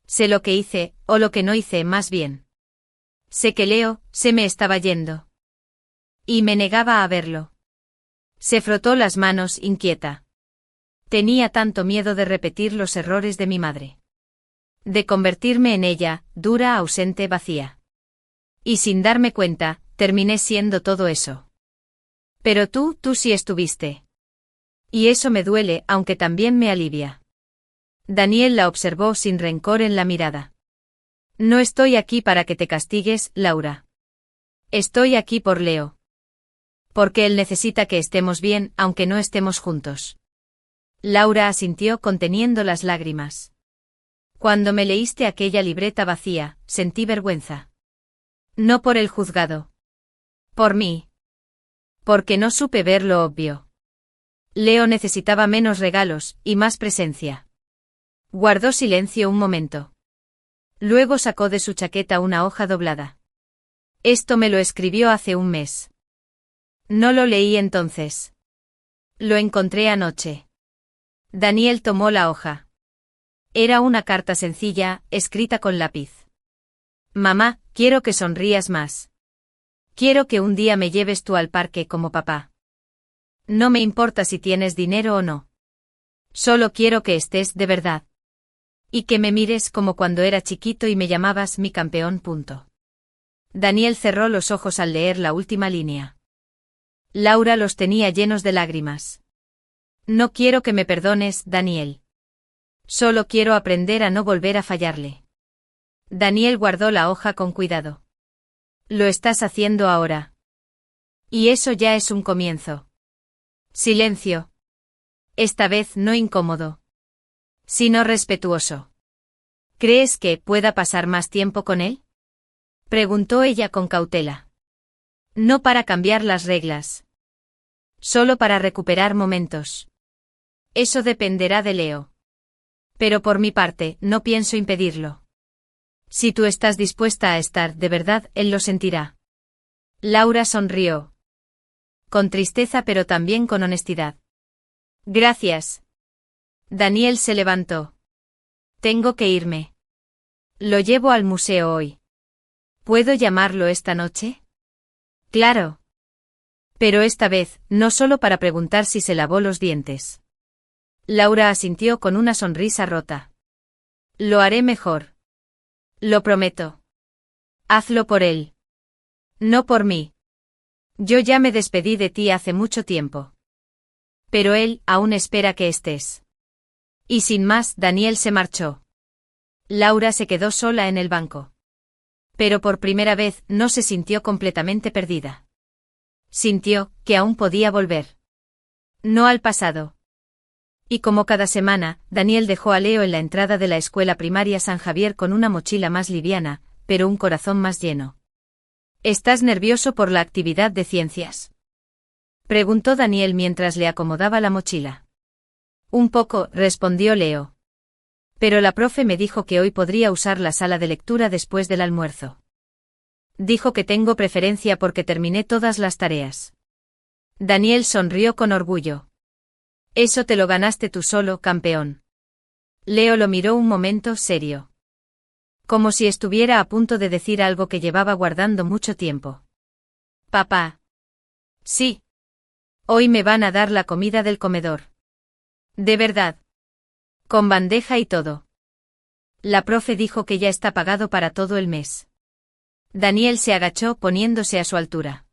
Sé lo que hice, o lo que no hice, más bien. Sé que Leo, se me estaba yendo. Y me negaba a verlo. Se frotó las manos, inquieta. Tenía tanto miedo de repetir los errores de mi madre. De convertirme en ella, dura, ausente, vacía. Y sin darme cuenta, terminé siendo todo eso. Pero tú sí estuviste. Y eso me duele, aunque también me alivia. Daniel la observó sin rencor en la mirada. No estoy aquí para que te castigues, Laura. Estoy aquí por Leo. Porque él necesita que estemos bien, aunque no estemos juntos. Laura asintió conteniendo las lágrimas. Cuando me leíste aquella libreta vacía, sentí vergüenza. No por el juzgado. Por mí. Porque no supe ver lo obvio. Leo necesitaba menos regalos, y más presencia. Guardó silencio un momento. Luego sacó de su chaqueta una hoja doblada. Esto me lo escribió hace un mes. No lo leí entonces. Lo encontré anoche. Daniel tomó la hoja. Era una carta sencilla, escrita con lápiz. Mamá, quiero que sonrías más. Quiero que un día me lleves tú al parque como papá. No me importa si tienes dinero o no. Solo quiero que estés de verdad. Y que me mires como cuando era chiquito y me llamabas mi campeón. Daniel cerró los ojos al leer la última línea. Laura los tenía llenos de lágrimas. No quiero que me perdones, Daniel. Solo quiero aprender a no volver a fallarle. Daniel guardó la hoja con cuidado. Lo estás haciendo ahora. Y eso ya es un comienzo. Silencio. Esta vez no incómodo, sino respetuoso. ¿Crees que pueda pasar más tiempo con él? Preguntó ella con cautela. No para cambiar las reglas. Solo para recuperar momentos. Eso dependerá de Leo. Pero por mi parte, no pienso impedirlo. Si tú estás dispuesta a estar, de verdad, él lo sentirá. Laura sonrió. Con tristeza pero también con honestidad. Gracias. Daniel se levantó. Tengo que irme. Lo llevo al museo hoy. ¿Puedo llamarlo esta noche? Claro. Pero esta vez, no solo para preguntar si se lavó los dientes. Laura asintió con una sonrisa rota. Lo haré mejor. Lo prometo. Hazlo por él. No por mí. Yo ya me despedí de ti hace mucho tiempo. Pero él aún espera que estés. Y sin más, Daniel se marchó. Laura se quedó sola en el banco. Pero por primera vez no se sintió completamente perdida. Sintió que aún podía volver. No al pasado. Y como cada semana, Daniel dejó a Leo en la entrada de la escuela primaria San Javier con una mochila más liviana, pero un corazón más lleno. ¿Estás nervioso por la actividad de ciencias?, preguntó Daniel mientras le acomodaba la mochila. Un poco, respondió Leo. Pero la profe me dijo que hoy podría usar la sala de lectura después del almuerzo. Dijo que tengo preferencia porque terminé todas las tareas. Daniel sonrió con orgullo. Eso te lo ganaste tú solo, campeón. Leo lo miró un momento serio. Como si estuviera a punto de decir algo que llevaba guardando mucho tiempo. Papá. Sí. Hoy me van a dar la comida del comedor. ¿De verdad? Con bandeja y todo. La profe dijo que ya está pagado para todo el mes. Daniel se agachó poniéndose a su altura.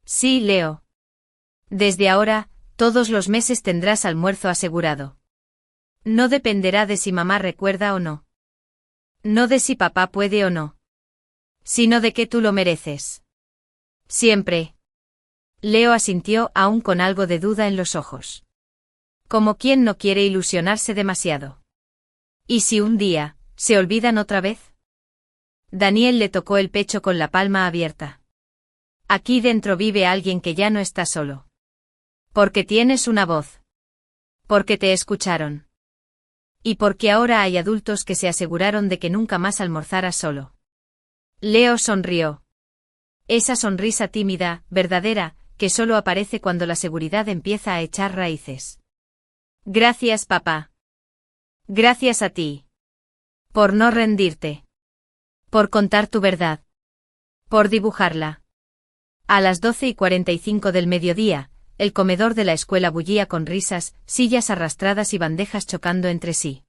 Sí, Leo. Desde ahora, todos los meses tendrás almuerzo asegurado. No dependerá de si mamá recuerda o no. No de si papá puede o no. Sino de que tú lo mereces. Siempre. Leo asintió aún con algo de duda en los ojos. Como quien no quiere ilusionarse demasiado. ¿Y si un día, se olvidan otra vez? Daniel le tocó el pecho con la palma abierta. Aquí dentro vive alguien que ya no está solo. Porque tienes una voz. Porque te escucharon. Y porque ahora hay adultos que se aseguraron de que nunca más almorzaras solo. Leo sonrió. Esa sonrisa tímida, verdadera, que solo aparece cuando la seguridad empieza a echar raíces. Gracias, papá. Gracias a ti. Por no rendirte. Por contar tu verdad. Por dibujarla. A las 12:45 del mediodía, el comedor de la escuela bullía con risas, sillas arrastradas y bandejas chocando entre sí.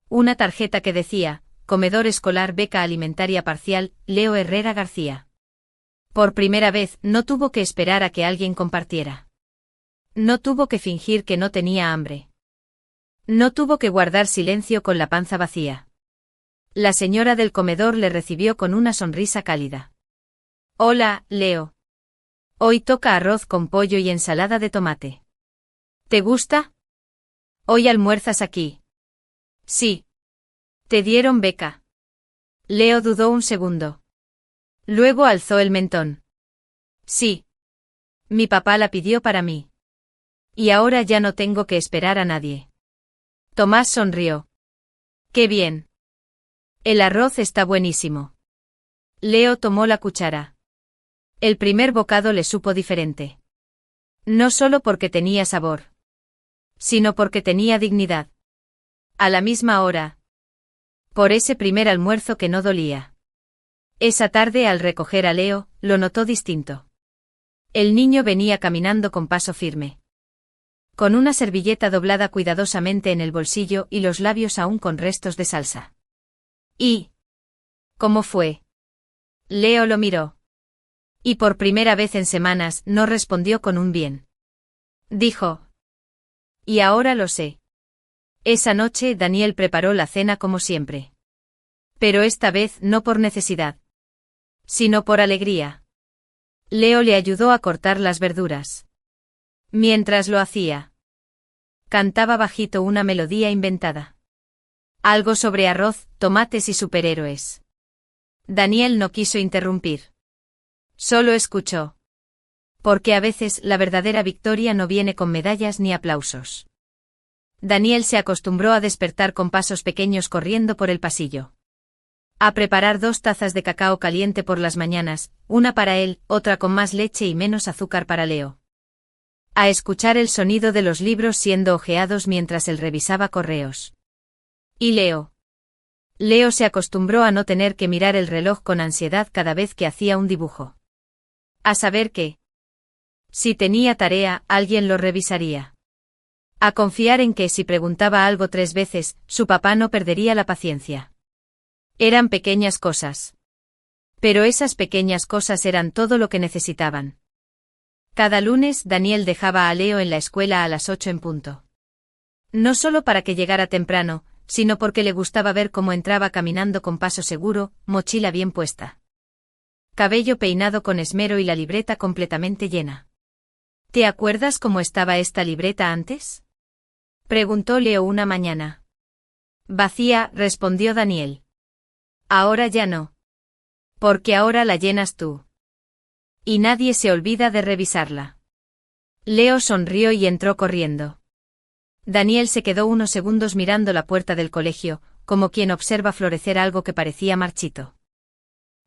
Una tarjeta que decía, comedor escolar beca alimentaria parcial, Leo Herrera García. Por primera vez, no tuvo que esperar a que alguien compartiera. No tuvo que fingir que no tenía hambre. No tuvo que guardar silencio con la panza vacía. La señora del comedor le recibió con una sonrisa cálida. Hola, Leo. Hoy toca arroz con pollo y ensalada de tomate. ¿Te gusta? Hoy almuerzas aquí. Sí. ¿Te dieron beca? Leo dudó un segundo. Luego alzó el mentón. Sí. Mi papá la pidió para mí. Y ahora ya no tengo que esperar a nadie. Tomás sonrió. ¡Qué bien! El arroz está buenísimo. Leo tomó la cuchara. El primer bocado le supo diferente. No solo porque tenía sabor, sino porque tenía dignidad. A la misma hora. Por ese primer almuerzo que no dolía. Esa tarde al recoger a Leo, lo notó distinto. El niño venía caminando con paso firme. Con una servilleta doblada cuidadosamente en el bolsillo y los labios aún con restos de salsa. ¿Y cómo fue? Leo lo miró. Y por primera vez en semanas no respondió con un bien. Dijo. Y ahora lo sé. Esa noche Daniel preparó la cena como siempre. Pero esta vez no por necesidad, sino por alegría. Leo le ayudó a cortar las verduras. Mientras lo hacía, cantaba bajito una melodía inventada. Algo sobre arroz, tomates y superhéroes. Daniel no quiso interrumpir. Solo escuchó. Porque a veces la verdadera victoria no viene con medallas ni aplausos. Daniel se acostumbró a despertar con pasos pequeños corriendo por el pasillo. A preparar 2 tazas de cacao caliente por las mañanas, una para él, otra con más leche y menos azúcar para Leo. A escuchar el sonido de los libros siendo hojeados mientras él revisaba correos. ¿Y Leo? Leo se acostumbró a no tener que mirar el reloj con ansiedad cada vez que hacía un dibujo. A saber que, si tenía tarea, alguien lo revisaría. A confiar en que si preguntaba algo 3 veces, su papá no perdería la paciencia. Eran pequeñas cosas. Pero esas pequeñas cosas eran todo lo que necesitaban. Cada lunes Daniel dejaba a Leo en la escuela a las 8 en punto. No solo para que llegara temprano, sino porque le gustaba ver cómo entraba caminando con paso seguro, mochila bien puesta. Cabello peinado con esmero y la libreta completamente llena. ¿Te acuerdas cómo estaba esta libreta antes? Preguntó Leo una mañana. Vacía, respondió Daniel. Ahora ya no. Porque ahora la llenas tú. Y nadie se olvida de revisarla. Leo sonrió y entró corriendo. Daniel se quedó unos segundos mirando la puerta del colegio, como quien observa florecer algo que parecía marchito.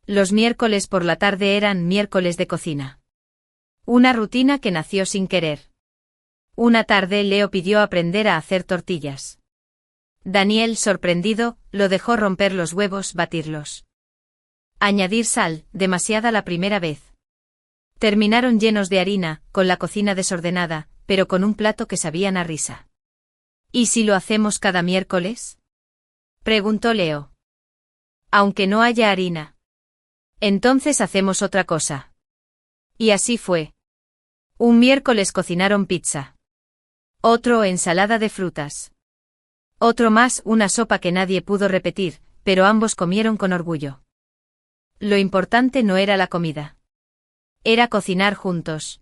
Los miércoles por la tarde eran miércoles de cocina. Una rutina que nació sin querer. Una tarde Leo pidió aprender a hacer tortillas. Daniel, sorprendido, lo dejó romper los huevos, batirlos. Añadir sal, demasiada la primera vez. Terminaron llenos de harina, con la cocina desordenada, pero con un plato que sabían a risa. ¿Y si lo hacemos cada miércoles? Preguntó Leo. Aunque no haya harina. Entonces hacemos otra cosa. Y así fue. Un miércoles cocinaron pizza. Otro ensalada de frutas. Otro más una sopa que nadie pudo repetir, pero ambos comieron con orgullo. Lo importante no era la comida. Era cocinar juntos.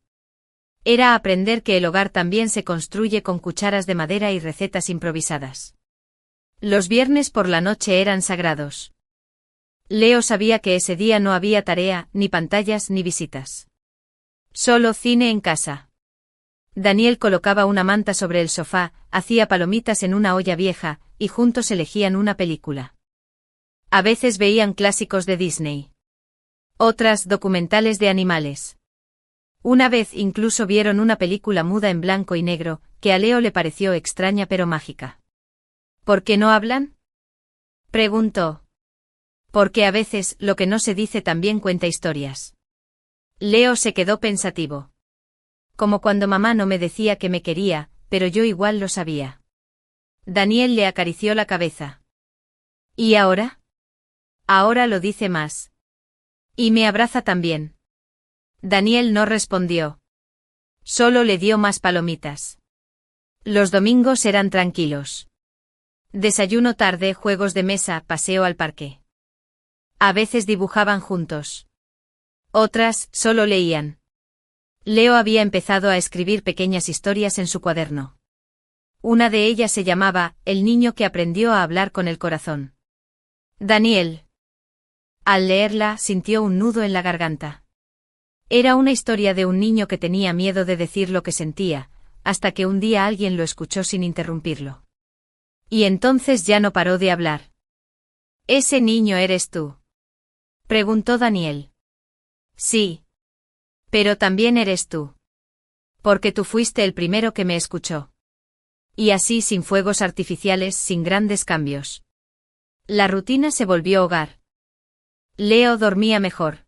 Era aprender que el hogar también se construye con cucharas de madera y recetas improvisadas. Los viernes por la noche eran sagrados. Leo sabía que ese día no había tarea, ni pantallas, ni visitas. Solo cine en casa. Daniel colocaba una manta sobre el sofá, hacía palomitas en una olla vieja, y juntos elegían una película. A veces veían clásicos de Disney. Otras documentales de animales. Una vez incluso vieron una película muda en blanco y negro, que a Leo le pareció extraña pero mágica. ¿Por qué no hablan? Preguntó. Porque a veces lo que no se dice también cuenta historias. Leo se quedó pensativo. Como cuando mamá no me decía que me quería, pero yo igual lo sabía. Daniel le acarició la cabeza. ¿Y ahora? Ahora lo dice más. Y me abraza también. Daniel no respondió. Solo le dio más palomitas. Los domingos eran tranquilos. Desayuno tarde, juegos de mesa, paseo al parque. A veces dibujaban juntos. Otras, solo leían. Leo había empezado a escribir pequeñas historias en su cuaderno. Una de ellas se llamaba El niño que aprendió a hablar con el corazón. Daniel. Al leerla, sintió un nudo en la garganta. Era una historia de un niño que tenía miedo de decir lo que sentía, hasta que un día alguien lo escuchó sin interrumpirlo. Y entonces ya no paró de hablar. ¿Ese niño eres tú?, preguntó Daniel. Sí. Pero también eres tú. Porque tú fuiste el primero que me escuchó. Y así, sin fuegos artificiales, sin grandes cambios. La rutina se volvió hogar. Leo dormía mejor.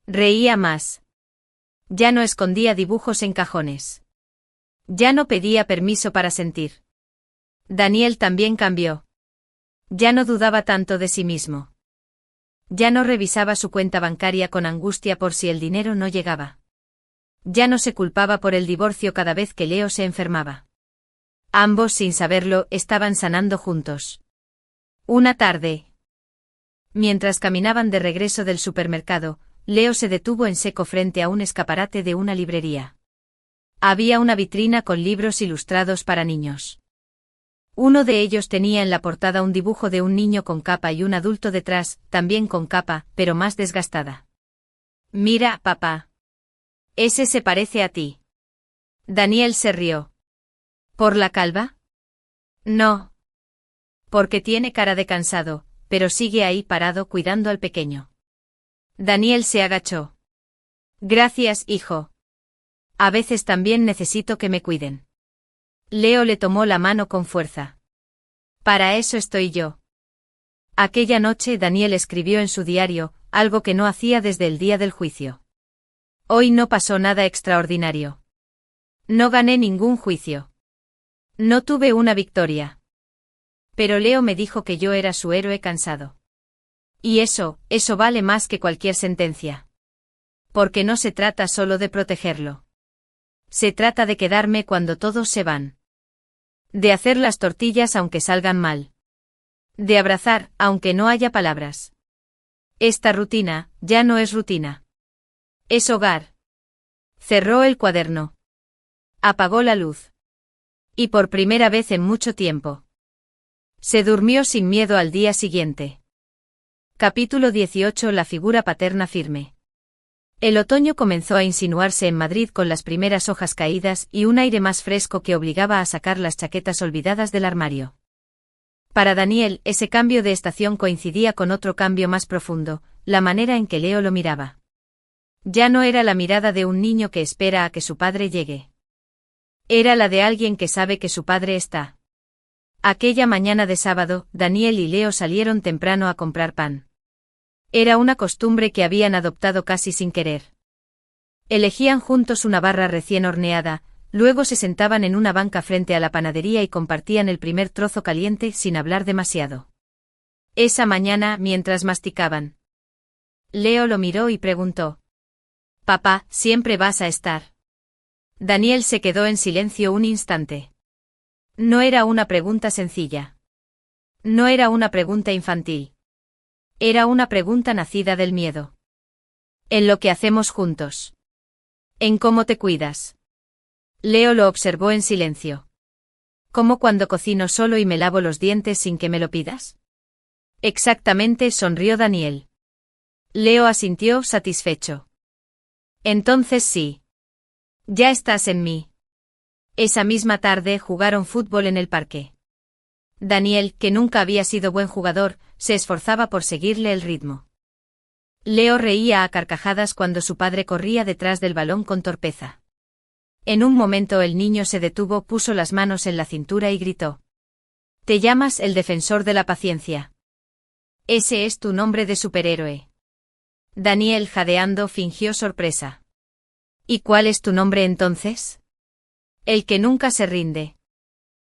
Reía más. Ya no escondía dibujos en cajones. Ya no pedía permiso para sentir. Daniel también cambió. Ya no dudaba tanto de sí mismo. Ya no revisaba su cuenta bancaria con angustia por si el dinero no llegaba. Ya no se culpaba por el divorcio cada vez que Leo se enfermaba. Ambos, sin saberlo, estaban sanando juntos. Una tarde. Mientras caminaban de regreso del supermercado, Leo se detuvo en seco frente a un escaparate de una librería. Había una vitrina con libros ilustrados para niños. Uno de ellos tenía en la portada un dibujo de un niño con capa y un adulto detrás, también con capa, pero más desgastada. Mira, papá. Ese se parece a ti. Daniel se rió. ¿Por la calva? No. Porque tiene cara de cansado, pero sigue ahí parado cuidando al pequeño. Daniel se agachó. Gracias, hijo. A veces también necesito que me cuiden. Leo le tomó la mano con fuerza. Para eso estoy yo. Aquella noche Daniel escribió en su diario, algo que no hacía desde el día del juicio. Hoy no pasó nada extraordinario. No gané ningún juicio. No tuve una victoria. Pero Leo me dijo que yo era su héroe cansado. Y eso vale más que cualquier sentencia. Porque no se trata solo de protegerlo. Se trata de quedarme cuando todos se van. De hacer las tortillas aunque salgan mal. De abrazar, aunque no haya palabras. Esta rutina, ya no es rutina. Es hogar. Cerró el cuaderno. Apagó la luz. Y por primera vez en mucho tiempo. Se durmió sin miedo al día siguiente. Capítulo 18. La figura paterna firme. El otoño comenzó a insinuarse en Madrid con las primeras hojas caídas y un aire más fresco que obligaba a sacar las chaquetas olvidadas del armario. Para Daniel, ese cambio de estación coincidía con otro cambio más profundo, la manera en que Leo lo miraba. Ya no era la mirada de un niño que espera a que su padre llegue. Era la de alguien que sabe que su padre está. Aquella mañana de sábado, Daniel y Leo salieron temprano a comprar pan. Era una costumbre que habían adoptado casi sin querer. Elegían juntos una barra recién horneada, luego se sentaban en una banca frente a la panadería y compartían el primer trozo caliente sin hablar demasiado. Esa mañana, mientras masticaban, Leo lo miró y preguntó: «Papá, ¿siempre vas a estar?» Daniel se quedó en silencio un instante. No era una pregunta sencilla. No era una pregunta infantil. Era una pregunta nacida del miedo. En lo que hacemos juntos. En cómo te cuidas. Leo lo observó en silencio. ¿Cómo cuando cocino solo y me lavo los dientes sin que me lo pidas? Exactamente, sonrió Daniel. Leo asintió satisfecho. Entonces sí. Ya estás en mí. Esa misma tarde jugaron fútbol en el parque. Daniel, que nunca había sido buen jugador, se esforzaba por seguirle el ritmo. Leo reía a carcajadas cuando su padre corría detrás del balón con torpeza. En un momento el niño se detuvo, puso las manos en la cintura y gritó: «¿Te llamas el defensor de la paciencia? Ese es tu nombre de superhéroe». Daniel, jadeando, fingió sorpresa. «¿Y cuál es tu nombre entonces?» «El que nunca se rinde».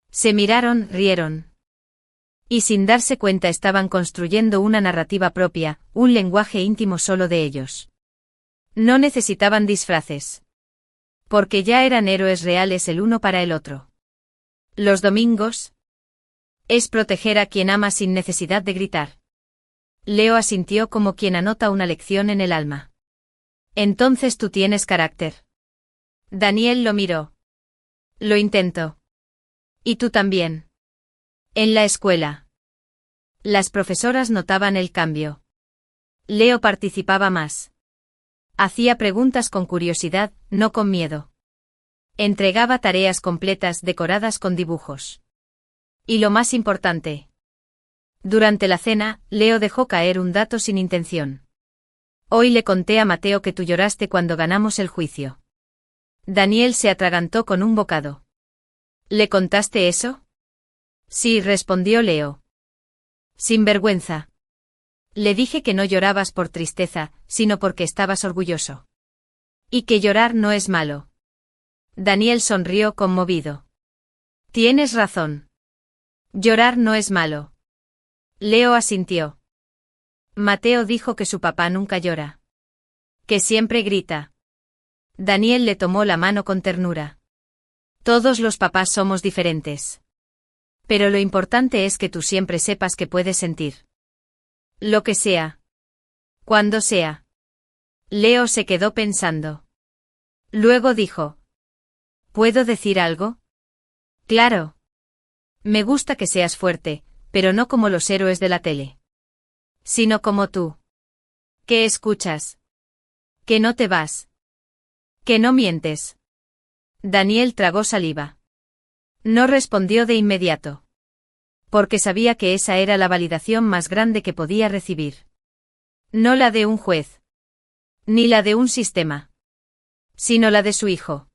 Se miraron, rieron. Y sin darse cuenta estaban construyendo una narrativa propia, un lenguaje íntimo solo de ellos. No necesitaban disfraces. Porque ya eran héroes reales el uno para el otro. Los domingos. Es proteger a quien ama sin necesidad de gritar. Leo asintió como quien anota una lección en el alma. Entonces tú tienes carácter. Daniel lo miró. Lo intento. Y tú también. En la escuela. Las profesoras notaban el cambio. Leo participaba más. Hacía preguntas con curiosidad, no con miedo. Entregaba tareas completas decoradas con dibujos. Y lo más importante. Durante la cena, Leo dejó caer un dato sin intención. Hoy le conté a Mateo que tú lloraste cuando ganamos el juicio. Daniel se atragantó con un bocado. ¿Le contaste eso? Sí, respondió Leo. Sin vergüenza. Le dije que no llorabas por tristeza, sino porque estabas orgulloso. Y que llorar no es malo. Daniel sonrió conmovido. Tienes razón. Llorar no es malo. Leo asintió. Mateo dijo que su papá nunca llora. Que siempre grita. Daniel le tomó la mano con ternura. Todos los papás somos diferentes. Pero lo importante es que tú siempre sepas que puedes sentir. Lo que sea. Cuando sea. Leo se quedó pensando. Luego dijo. ¿Puedo decir algo? Claro. Me gusta que seas fuerte, pero no como los héroes de la tele. Sino como tú. ¿Qué escuchas? Que no te vas. Que no mientes. Daniel tragó saliva. No respondió de inmediato. Porque sabía que esa era la validación más grande que podía recibir. No la de un juez. Ni la de un sistema. Sino la de su hijo.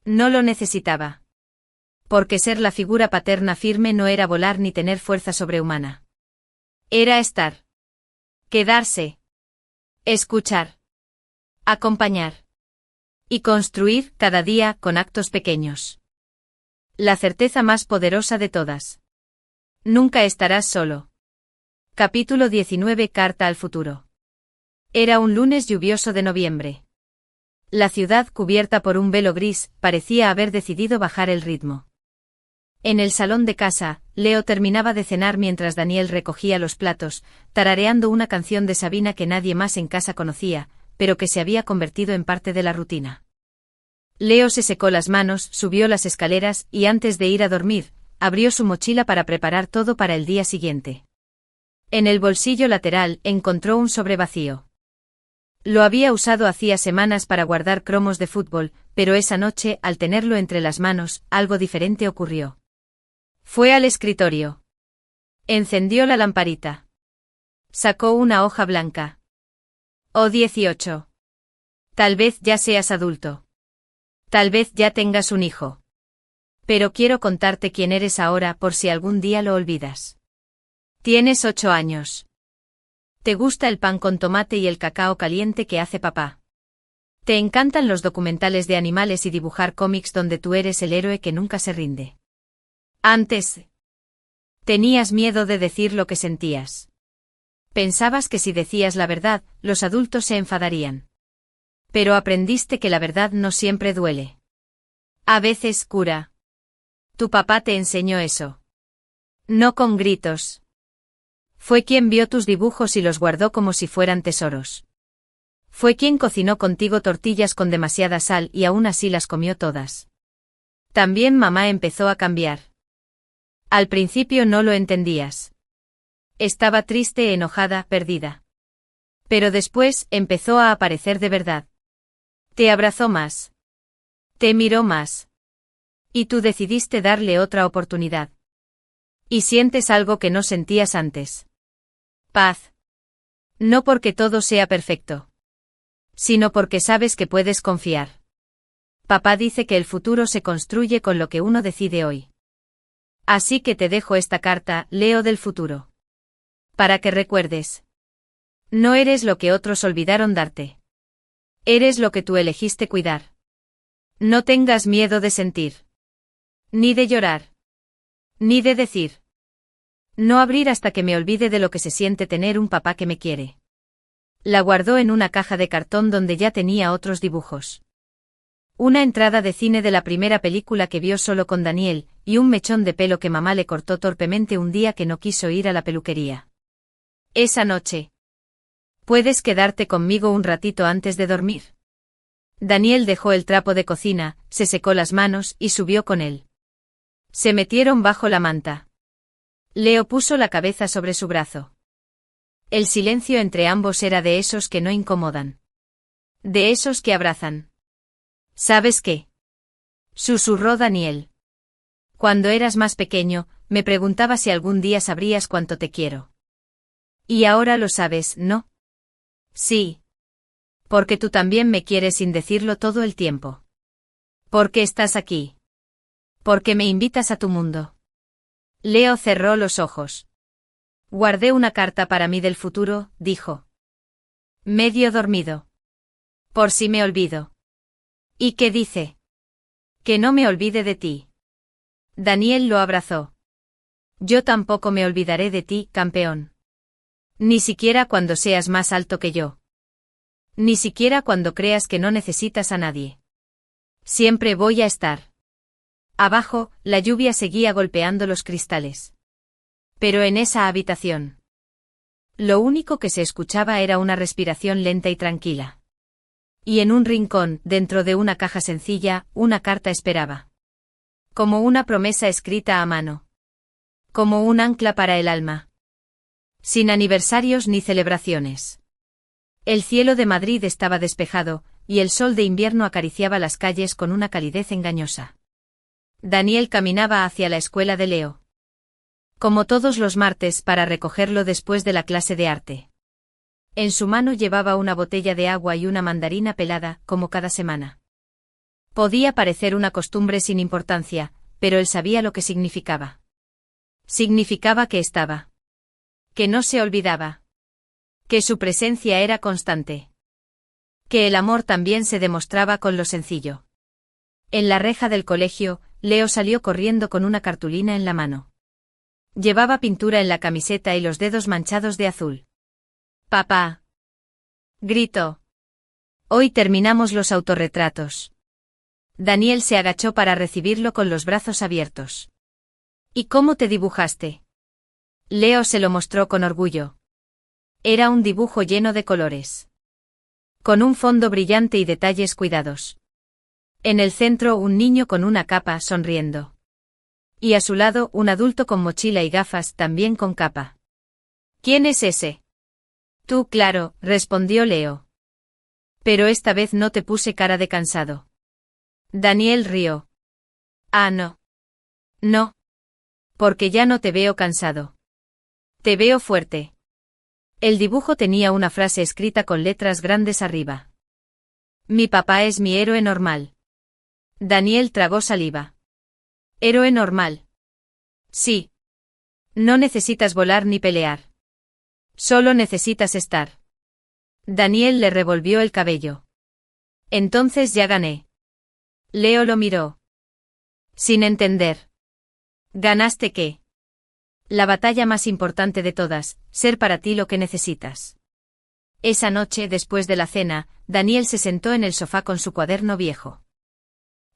No lo necesitaba. Porque ser la figura paterna firme no era volar ni tener fuerza sobrehumana. Era estar. Quedarse. Escuchar. Acompañar. Y construir cada día con actos pequeños. La certeza más poderosa de todas. Nunca estarás solo. Capítulo 19. Carta al futuro. Era un lunes lluvioso de noviembre. La ciudad, cubierta por un velo gris, parecía haber decidido bajar el ritmo. En el salón de casa, Leo terminaba de cenar mientras Daniel recogía los platos, tarareando una canción de Sabina que nadie más en casa conocía, pero que se había convertido en parte de la rutina. Leo se secó las manos, subió las escaleras y antes de ir a dormir, abrió su mochila para preparar todo para el día siguiente. En el bolsillo lateral encontró un sobre vacío. Lo había usado hacía semanas para guardar cromos de fútbol, pero esa noche, al tenerlo entre las manos, algo diferente ocurrió. Fue al escritorio. Encendió la lamparita. Sacó una hoja blanca. Oh 18. Tal vez ya seas adulto. Tal vez ya tengas un hijo. Pero quiero contarte quién eres ahora por si algún día lo olvidas. Tienes 8 años. Te gusta el pan con tomate y el cacao caliente que hace papá. Te encantan los documentales de animales y dibujar cómics donde tú eres el héroe que nunca se rinde. Antes, tenías miedo de decir lo que sentías. Pensabas que si decías la verdad, los adultos se enfadarían. Pero aprendiste que la verdad no siempre duele. A veces cura. Tu papá te enseñó eso. No con gritos. Fue quien vio tus dibujos y los guardó como si fueran tesoros. Fue quien cocinó contigo tortillas con demasiada sal y aún así las comió todas. También mamá empezó a cambiar. Al principio no lo entendías. Estaba triste, enojada, perdida. Pero después empezó a aparecer de verdad. Te abrazó más. Te miró más. Y tú decidiste darle otra oportunidad. Y sientes algo que no sentías antes. Paz. No porque todo sea perfecto. Sino porque sabes que puedes confiar. Papá dice que el futuro se construye con lo que uno decide hoy. Así que te dejo esta carta, Leo del futuro. Para que recuerdes. No eres lo que otros olvidaron darte. Eres lo que tú elegiste cuidar. No tengas miedo de sentir. Ni de llorar. Ni de decir. No abrir hasta que me olvide de lo que se siente tener un papá que me quiere. La guardó en una caja de cartón donde ya tenía otros dibujos. Una entrada de cine de la primera película que vio solo con Daniel, y un mechón de pelo que mamá le cortó torpemente un día que no quiso ir a la peluquería. Esa noche. ¿Puedes quedarte conmigo un ratito antes de dormir? Daniel dejó el trapo de cocina, se secó las manos y subió con él. Se metieron bajo la manta. Leo puso la cabeza sobre su brazo. El silencio entre ambos era de esos que no incomodan. De esos que abrazan. ¿Sabes qué? Susurró Daniel. Cuando eras más pequeño, me preguntaba si algún día sabrías cuánto te quiero. Y ahora lo sabes, ¿no? Sí. Porque tú también me quieres sin decirlo todo el tiempo. Porque estás aquí. Porque me invitas a tu mundo. Leo cerró los ojos. Guardé una carta para mí del futuro, dijo. Medio dormido. Por si me olvido. ¿Y qué dice? Que no me olvide de ti. Daniel lo abrazó. Yo tampoco me olvidaré de ti, campeón. Ni siquiera cuando seas más alto que yo. Ni siquiera cuando creas que no necesitas a nadie. Siempre voy a estar. Abajo, la lluvia seguía golpeando los cristales. Pero en esa habitación. Lo único que se escuchaba era una respiración lenta y tranquila. Y en un rincón, dentro de una caja sencilla, una carta esperaba. Como una promesa escrita a mano. Como un ancla para el alma. Sin aniversarios ni celebraciones. El cielo de Madrid estaba despejado, y el sol de invierno acariciaba las calles con una calidez engañosa. Daniel caminaba hacia la escuela de Leo. Como todos los martes, para recogerlo después de la clase de arte. En su mano llevaba una botella de agua y una mandarina pelada, como cada semana. Podía parecer una costumbre sin importancia, pero él sabía lo que significaba. Significaba que estaba. Que no se olvidaba. Que su presencia era constante. Que el amor también se demostraba con lo sencillo. En la reja del colegio, Leo salió corriendo con una cartulina en la mano. Llevaba pintura en la camiseta y los dedos manchados de azul. «¡Papá!», gritó. «Hoy terminamos los autorretratos». Daniel se agachó para recibirlo con los brazos abiertos. «¿Y cómo te dibujaste?». Leo se lo mostró con orgullo. Era un dibujo lleno de colores. Con un fondo brillante y detalles cuidados. En el centro un niño con una capa sonriendo. Y a su lado un adulto con mochila y gafas, también con capa. «¿Quién es ese?». «Tú, claro», respondió Leo. «Pero esta vez no te puse cara de cansado». Daniel rió. «Ah, no. No. Porque ya no te veo cansado. Te veo fuerte». El dibujo tenía una frase escrita con letras grandes arriba. «Mi papá es mi héroe normal». Daniel tragó saliva. «¿Héroe normal?». «Sí. No necesitas volar ni pelear. Solo necesitas estar». Daniel le revolvió el cabello. «Entonces ya gané». Leo lo miró. Sin entender. ¿Ganaste qué? La batalla más importante de todas, ser para ti lo que necesitas. Esa noche, después de la cena, Daniel se sentó en el sofá con su cuaderno viejo.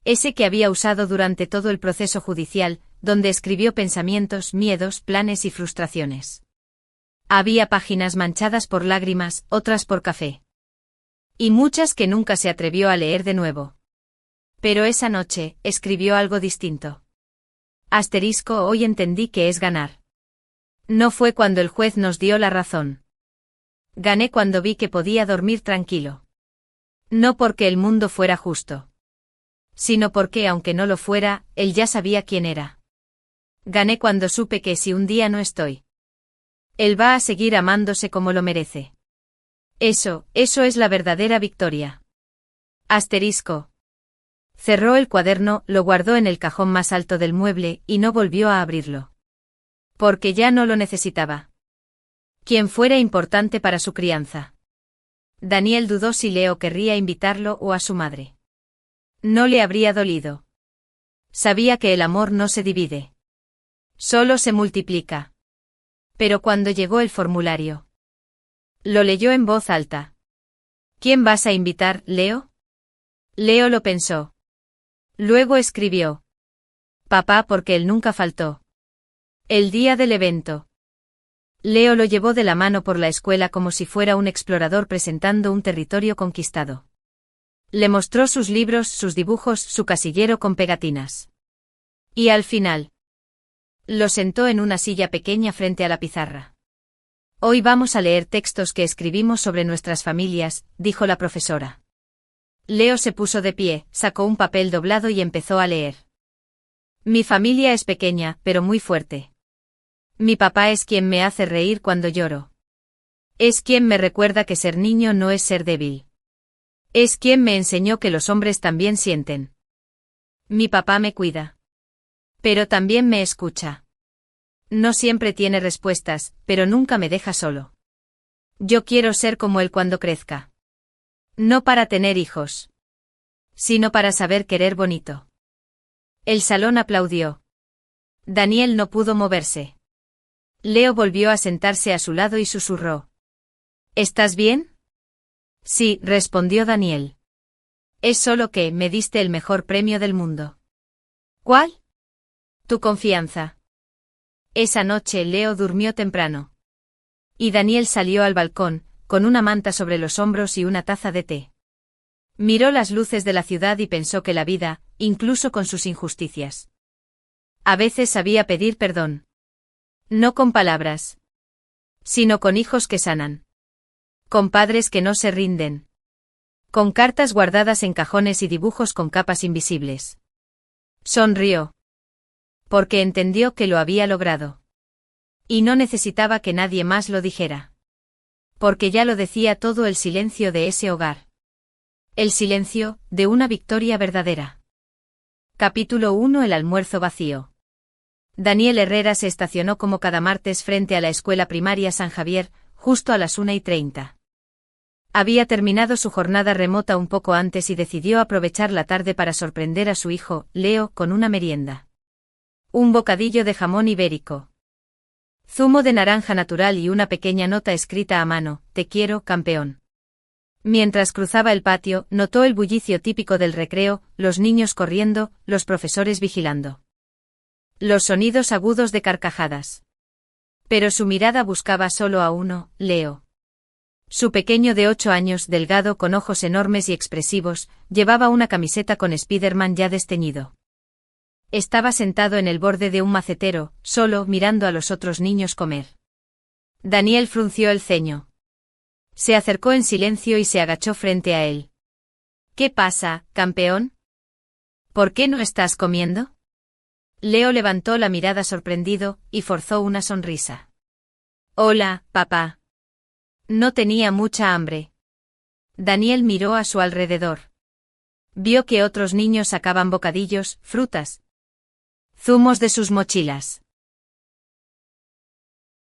Ese que había usado durante todo el proceso judicial, donde escribió pensamientos, miedos, planes y frustraciones. Había páginas manchadas por lágrimas, otras por café. Y muchas que nunca se atrevió a leer de nuevo. Pero esa noche, escribió algo distinto. Asterisco, hoy entendí que es ganar. No fue cuando el juez nos dio la razón. Gané cuando vi que podía dormir tranquilo. No porque el mundo fuera justo. Sino porque, aunque no lo fuera, él ya sabía quién era. Gané cuando supe que si un día no estoy, él va a seguir amándose como lo merece. Eso es la verdadera victoria. Asterisco. Cerró el cuaderno, lo guardó en el cajón más alto del mueble, y no volvió a abrirlo. Porque ya no lo necesitaba. Quien fuera importante para su crianza. Daniel dudó si Leo querría invitarlo o a su madre. No le habría dolido. Sabía que el amor no se divide. Solo se multiplica. Pero cuando llegó el formulario, lo leyó en voz alta. ¿Quién vas a invitar, Leo? Leo lo pensó. Luego escribió. Papá, porque él nunca faltó. El día del evento. Leo lo llevó de la mano por la escuela como si fuera un explorador presentando un territorio conquistado. Le mostró sus libros, sus dibujos, su casillero con pegatinas. Y al final, lo sentó en una silla pequeña frente a la pizarra. Hoy vamos a leer textos que escribimos sobre nuestras familias, dijo la profesora. Leo se puso de pie, sacó un papel doblado y empezó a leer. Mi familia es pequeña, pero muy fuerte. Mi papá es quien me hace reír cuando lloro. Es quien me recuerda que ser niño no es ser débil. Es quien me enseñó que los hombres también sienten. Mi papá me cuida. Pero también me escucha. No siempre tiene respuestas, pero nunca me deja solo. Yo quiero ser como él cuando crezca. No para tener hijos, sino para saber querer bonito. El salón aplaudió. Daniel no pudo moverse. Leo volvió a sentarse a su lado y susurró. ¿Estás bien? Sí, respondió Daniel. Es solo que me diste el mejor premio del mundo. ¿Cuál? Tu confianza. Esa noche Leo durmió temprano. Y Daniel salió al balcón, con una manta sobre los hombros y una taza de té. Miró las luces de la ciudad y pensó que la vida, incluso con sus injusticias, a veces sabía pedir perdón. No con palabras, sino con hijos que sanan. Con padres que no se rinden. Con cartas guardadas en cajones y dibujos con capas invisibles. Sonrió. Porque entendió que lo había logrado. Y no necesitaba que nadie más lo dijera. Porque ya lo decía todo el silencio de ese hogar. El silencio, de una victoria verdadera. Capítulo 1. El almuerzo vacío. Daniel Herrera se estacionó como cada martes frente a la escuela primaria San Javier, justo a las 1:30. Había terminado su jornada remota un poco antes y decidió aprovechar la tarde para sorprender a su hijo, Leo, con una merienda. Un bocadillo de jamón ibérico. Zumo de naranja natural y una pequeña nota escrita a mano: "Te quiero, campeón". Mientras cruzaba el patio, notó el bullicio típico del recreo, los niños corriendo, los profesores vigilando. Los sonidos agudos de carcajadas. Pero su mirada buscaba solo a uno: Leo. Su pequeño de 8 años, delgado con ojos enormes y expresivos, llevaba una camiseta con Spider-Man ya desteñido. Estaba sentado en el borde de un macetero, solo, mirando a los otros niños comer. Daniel frunció el ceño. Se acercó en silencio y se agachó frente a él. ¿Qué pasa, campeón? ¿Por qué no estás comiendo? Leo levantó la mirada sorprendido, y forzó una sonrisa. Hola, papá. No tenía mucha hambre. Daniel miró a su alrededor. Vio que otros niños sacaban bocadillos, frutas, zumos de sus mochilas.